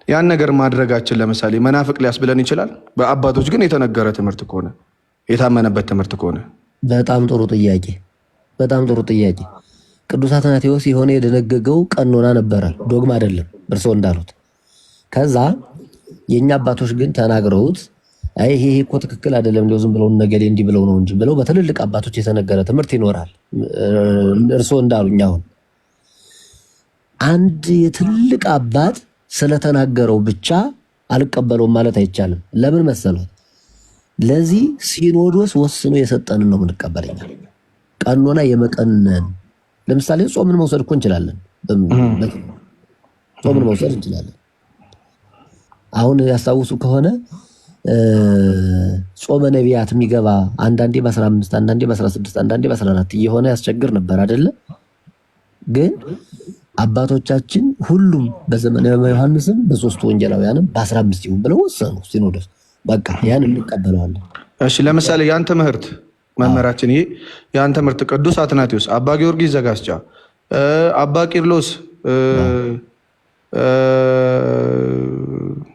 Speaker 8: ያን ነገር ማድረጋችን ለምሳሌ መናፍቅ ሊያስብለን ይችላል። በአባቶች ግን የተነገረ ትምህርት ከሆነ የታመነበት ትምህርት ከሆነ
Speaker 7: በጣም ጥሩ ጥያቄ፣ በጣም ጥሩ ጥያቄ። ቅዱስ አትናቴዎስ የሆነ የደነገገው ቀኖና ነበረ፣ ዶግማ አይደለም እርስዎ እንዳሉት። ከዛ የኛ አባቶች ግን ተናግረውት አይ ይሄ እኮ ትክክል አይደለም እንደው ዝም ብለው ነገሌ እንዲህ ብለው ነው እንጂ ብለው በትልልቅ አባቶች የተነገረ ትምህርት ይኖራል። እርስዎ እንዳሉኝ አሁን አንድ የትልቅ አባት ስለተናገረው ብቻ አልቀበለውም ማለት አይቻልም። ለምን መሰለው? ለዚህ ሲኖዶስ ወስኖ የሰጠንን ነው የምንቀበለኛል። ቀኖና የመቀነን ለምሳሌ ጾምን መውሰድ እኮ እንችላለን። ጾምን መውሰድ እንችላለን። አሁን ያስታውሱ ከሆነ ጾመ ነቢያት የሚገባ አንዳንዴ በ15 አንዳንዴ በ16 አንዳንዴ በ14 እየሆነ ያስቸግር ነበር አይደለ? ግን አባቶቻችን ሁሉም በዘመነ ዮሐንስም በሶስቱ ወንጌላውያንም በ15 ይሁን ብለው ወሰኑ ሲኖዶስ። በቃ ያን እንቀበለዋለን።
Speaker 8: እሺ ለምሳሌ ያን ትምህርት መምህራችን ይሄ ያን ትምህርት ቅዱስ አትናቴዎስ፣ አባ ጊዮርጊስ ዘጋስጫ፣ አባ ቂርሎስ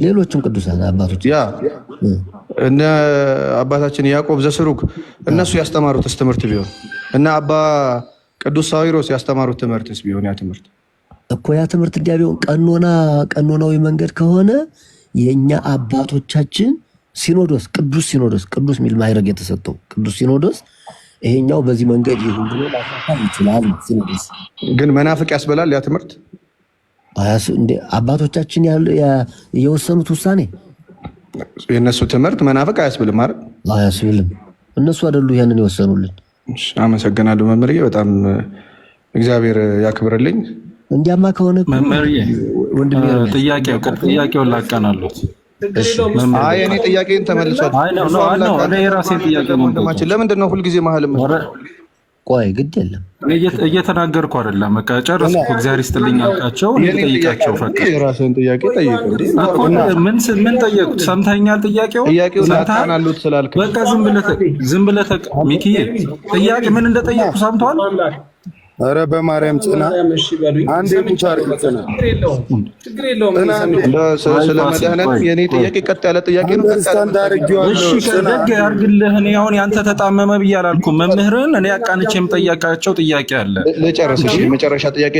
Speaker 7: ሌሎችም ቅዱሳን አባቶች
Speaker 8: እነ አባታችን ያዕቆብ ዘስሩግ እነሱ ያስተማሩትስ ትምህርት ቢሆን እና አባ ቅዱስ ሳዊሮስ ያስተማሩት ትምህርትስ ቢሆን ያ ትምህርት
Speaker 7: እኮ ያ ትምህርት እንዲያ ቢሆን ቀኖናዊ መንገድ ከሆነ የኛ አባቶቻችን ሲኖዶስ ቅዱስ ሚል ማይረግ የተሰጠው ቅዱስ ሲኖዶስ ይሄኛው በዚህ መንገድ ይሁን ብሎ ማሳካት ይችላል። ሲኖዶስ
Speaker 8: ግን መናፍቅ ያስበላል ያ ትምህርት
Speaker 7: እንዴ? አባቶቻችን የወሰኑት ውሳኔ
Speaker 8: የነሱ ትምህርት መናፍቅ አያስብልም ማለት
Speaker 7: አያስብልም። እነሱ አይደሉ ያንን የወሰኑልን።
Speaker 8: አመሰግናለሁ መምህርዬ፣ በጣም እግዚአብሔር ያክብርልኝ።
Speaker 7: እንዲያማ ከሆነ
Speaker 5: መምህርዬ ጥያቄውን ላቀናሉት።
Speaker 8: አይ እኔ ጥያቄን ተመልሷል።
Speaker 5: እኔ የራሴን ጥያቄ ነው።
Speaker 8: ለምንድን ነው ሁልጊዜ መሀል
Speaker 7: ቆይ ግድ የለም
Speaker 5: እየተናገርኩ አይደለም። በቃ ጨረስኩ። እግዚአብሔር ይስጥልኝ አልካቸው። ጠይቃቸው ፈቀድ
Speaker 8: የራስን ጥያቄ ጠይቅ።
Speaker 5: ምን ጠየቁት? ሰምተኛል? ጥያቄውን
Speaker 8: ሰምተናሉት ስላልክ
Speaker 5: በቃ ዝም ብለህ ሚኪዬ ጥያቄ ምን እንደጠየቁ ሰምተዋል?
Speaker 6: ኧረ በማርያም ጽና። አንዴ ሙቻር ጽና።
Speaker 2: ችግር የለውም።
Speaker 8: ስለ መድኃኒዓለም የኔ ጥያቄ ቀጥ ያለ ጥያቄ ነው።
Speaker 5: እሺ ደግ ያርግልህ። እኔ አሁን ያንተ ተጣመመ ብዬ አላልኩም። መምህርን እኔ አቃንቼ የምጠይቃቸው ጥያቄ አለ።
Speaker 8: ልጨርስ። እሺ መጨረሻ ጥያቄ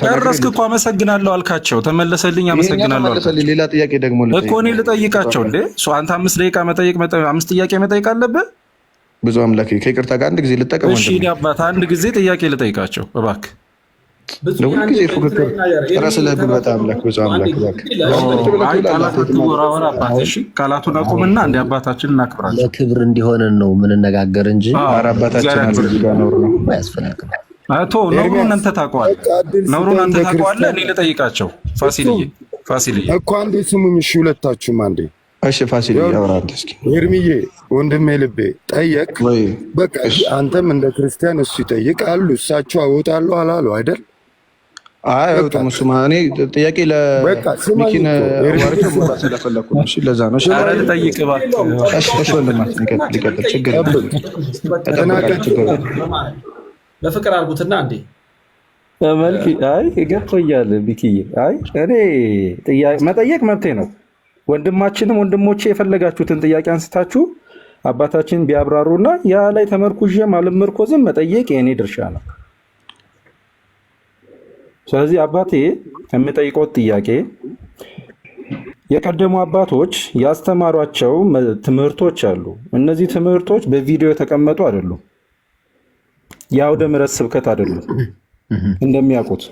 Speaker 5: ጨረስክ እኮ አመሰግናለሁ አልካቸው። ተመለሰልኝ። አመሰግናለሁ አልካቸው።
Speaker 8: ሌላ ጥያቄ ደግሞ
Speaker 5: እኮ እኔ ልጠይቃቸው እንዴ? አንተ 5 ደቂቃ5 ጥያቄ መጠየቅ አለብህ።
Speaker 8: ብዙ አምላክ ከይቅርታ ጋር አንድ ጊዜ ልጠቀም።
Speaker 5: እሺ አባት አንድ ጊዜ ጥያቄ ልጠይቃቸው እባክህ።
Speaker 8: ለሁሉ ጊዜ ፉክክር ራስ ላይ ጉልበት አምላክ ብዙ አምላክ
Speaker 5: ቃላቱን አቁምና እንደ አባታችን እናክብራቸው።
Speaker 7: ለክብር እንዲሆነን ነው የምንነጋገር እንጂ
Speaker 8: አባታችን ጋር ነው
Speaker 7: አያስፈልግም።
Speaker 5: አቶ ነውሩን አንተ ታውቀዋለህ። እኔ ልጠይቃቸው። ፋሲልዬ
Speaker 6: እኮ አንዴ ስሙኝ። እሺ ሁለታችሁም አንዴ።
Speaker 8: እሺ ፋሲል ያወራል። እስኪ
Speaker 6: ኤርሚዬ ወንድሜ ልቤ ጠየቅ። በቃ አንተም እንደ ክርስቲያን እሱ ይጠይቅ አሉ። እሳቸው አወጣሉ አላሉ አይደል?
Speaker 8: አይ ወጣም። እሱማ እኔ ጥያቄ ለሚኪን አዋርቼ ቦታ ስለፈለኩ ነው። እሺ ለዛ ነው። እሺ
Speaker 5: ልጠይቅ እባክህ።
Speaker 8: እሺ ወንድማት ሊቀጥል ችግር
Speaker 2: በፍቅር አድርጉትና እንዴ
Speaker 5: መልክ አይ ገፎኛል ቢኪዬ። አይ እኔ መጠየቅ መብቴ ነው። ወንድማችንም ወንድሞቼ የፈለጋችሁትን ጥያቄ አንስታችሁ አባታችን ቢያብራሩና ያ ላይ ተመርኩዤም አልመርኮዝም መጠየቅ የኔ ድርሻ ነው። ስለዚህ አባቴ የምጠይቀው ጥያቄ የቀደሙ አባቶች ያስተማሯቸው ትምህርቶች አሉ። እነዚህ ትምህርቶች በቪዲዮ የተቀመጡ አይደሉም። የአውደ ምሕረት ስብከት አይደሉም። እንደሚያውቁት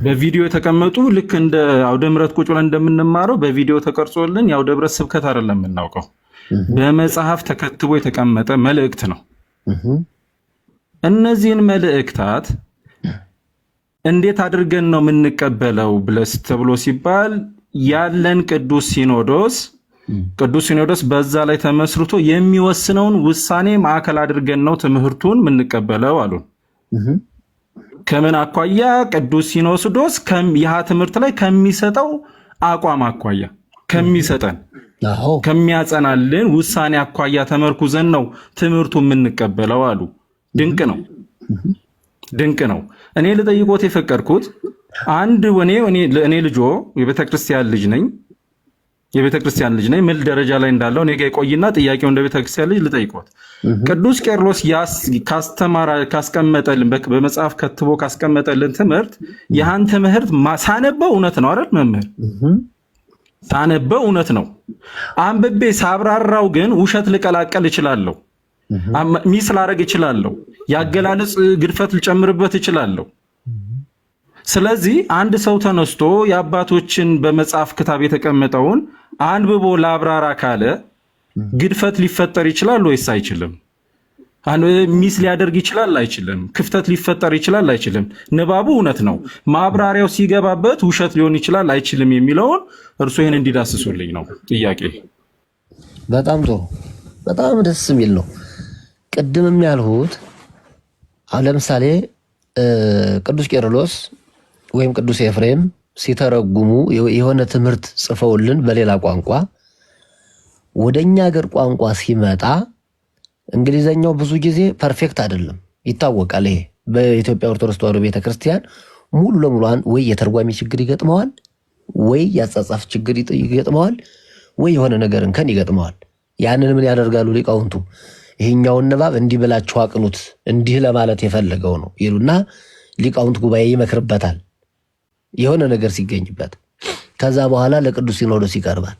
Speaker 5: በቪዲዮ የተቀመጡ ልክ እንደ አውደ ምሕረት ቁጭ ብለን እንደምንማረው በቪዲዮ ተቀርጾልን የአውደ ምሕረት ስብከት አይደለም የምናውቀው። በመጽሐፍ ተከትቦ የተቀመጠ መልእክት ነው። እነዚህን መልእክታት እንዴት አድርገን ነው የምንቀበለው ብለስ ተብሎ ሲባል ያለን ቅዱስ ሲኖዶስ በዛ ላይ ተመስርቶ የሚወስነውን ውሳኔ ማዕከል አድርገን ነው ትምህርቱን የምንቀበለው አሉ። ከምን አኳያ? ቅዱስ ሲኖዶስ ያ ትምህርት ላይ ከሚሰጠው አቋም አኳያ ከሚሰጠን ከሚያጸናልን ውሳኔ አኳያ ተመርኩዘን ነው ትምህርቱ የምንቀበለው አሉ። ድንቅ ነው፣ ድንቅ ነው። እኔ ልጠይቆት የፈቀድኩት አንድ እኔ ልጆ የቤተክርስቲያን ልጅ ነኝ፣ ምን ደረጃ ላይ እንዳለው እኔ ጋር ይቆይና ጥያቄው እንደ ቤተክርስቲያን ልጅ ልጠይቆት። ቅዱስ ቄርሎስ ካስቀመጠልን በመጽሐፍ ከትቦ ካስቀመጠልን ትምህርት ያን ትምህርት ሳነበው እውነት ነው አይደል መምህር? ሳነበው እውነት ነው። አንብቤ ሳብራራው ግን ውሸት ልቀላቀል እችላለሁ፣ ሚስ ላረግ እችላለሁ፣ ያገላለጽ ግድፈት ልጨምርበት እችላለሁ። ስለዚህ አንድ ሰው ተነስቶ የአባቶችን በመጽሐፍ ክታብ የተቀመጠውን አንብቦ ላብራራ ካለ ግድፈት ሊፈጠር ይችላል ወይስ አይችልም? ሚስ ሊያደርግ ይችላል አይችልም? ክፍተት ሊፈጠር ይችላል አይችልም? ንባቡ እውነት ነው፣ ማብራሪያው ሲገባበት ውሸት ሊሆን ይችላል አይችልም የሚለውን እርሱ ይህን እንዲዳስሱልኝ ነው ጥያቄ።
Speaker 7: በጣም ጥሩ፣ በጣም ደስ የሚል ነው። ቅድምም ያልሁት አሁን ለምሳሌ ቅዱስ ቄርሎስ ወይም ቅዱስ ኤፍሬም ሲተረጉሙ የሆነ ትምህርት ጽፈውልን በሌላ ቋንቋ ወደኛ ሀገር ቋንቋ ሲመጣ እንግሊዘኛው ብዙ ጊዜ ፐርፌክት አይደለም፣ ይታወቃል። ይሄ በኢትዮጵያ ኦርቶዶክስ ተዋሕዶ ቤተክርስቲያን ሙሉ ለሙሉ ወይ የተርጓሚ ችግር ይገጥመዋል፣ ወይ ያጻጻፍ ችግር ይገጥመዋል፣ ወይ የሆነ ነገር እንከን ይገጥመዋል። ያንን ምን ያደርጋሉ ሊቃውንቱ? ይሄኛውን ንባብ እንዲህ ብላችሁ አቅኑት፣ እንዲህ ለማለት የፈለገው ነው ይሉና ሊቃውንት ጉባኤ ይመክርበታል የሆነ ነገር ሲገኝበት። ከዛ በኋላ ለቅዱስ ሲኖዶስ ይቀርባል።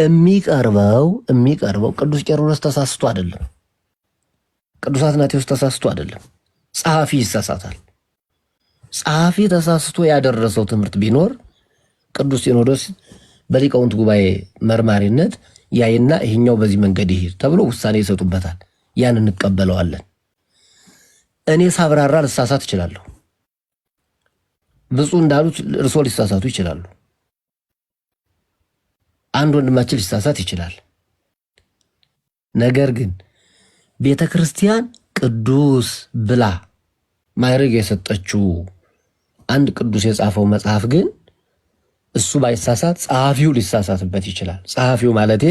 Speaker 7: የሚቀርበው ቅዱስ ቄርሎስ ተሳስቶ አይደለም፣ ቅዱስ አትናቴዎስ ተሳስቶ አይደለም፣ ጸሐፊ ይሳሳታል። ጸሐፊ ተሳስቶ ያደረሰው ትምህርት ቢኖር ቅዱስ ሲኖዶስ በሊቃውንት ጉባኤ መርማሪነት ያይና ይሄኛው በዚህ መንገድ ይሄድ ተብሎ ውሳኔ ይሰጡበታል። ያን እንቀበለዋለን። እኔ ሳብራራ ልሳሳት እችላለሁ፣ ብፁዕ እንዳሉት እርሶ ሊሳሳቱ ይችላሉ፣ አንድ ወንድማችን ሊሳሳት ይችላል። ነገር ግን ቤተክርስቲያን ቅዱስ ብላ ማዕረግ የሰጠችው አንድ ቅዱስ የጻፈው መጽሐፍ ግን እሱ ባይሳሳት ጸሐፊው ሊሳሳትበት ይችላል። ጸሐፊው ማለቴ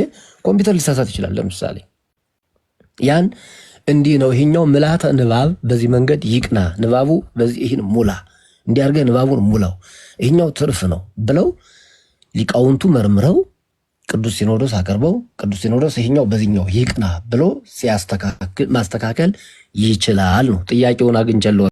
Speaker 7: ኮምፒውተር ሊሳሳት ይችላል። ለምሳሌ ያን እንዲህ ነው ይሄኛው ምላተ ንባብ በዚህ መንገድ ይቅና፣ ንባቡ በዚህ ይሄን ሙላ፣ እንዲያርገ ንባቡን ሙላው፣ ይሄኛው ትርፍ ነው ብለው ሊቃውንቱ መርምረው ቅዱስ ሲኖዶስ አቀርበው ቅዱስ ሲኖዶስ ይሄኛው በዚህኛው ይቅና ብሎ ማስተካከል ይችላል ነው። ጥያቄውን አግኝቻለሁ።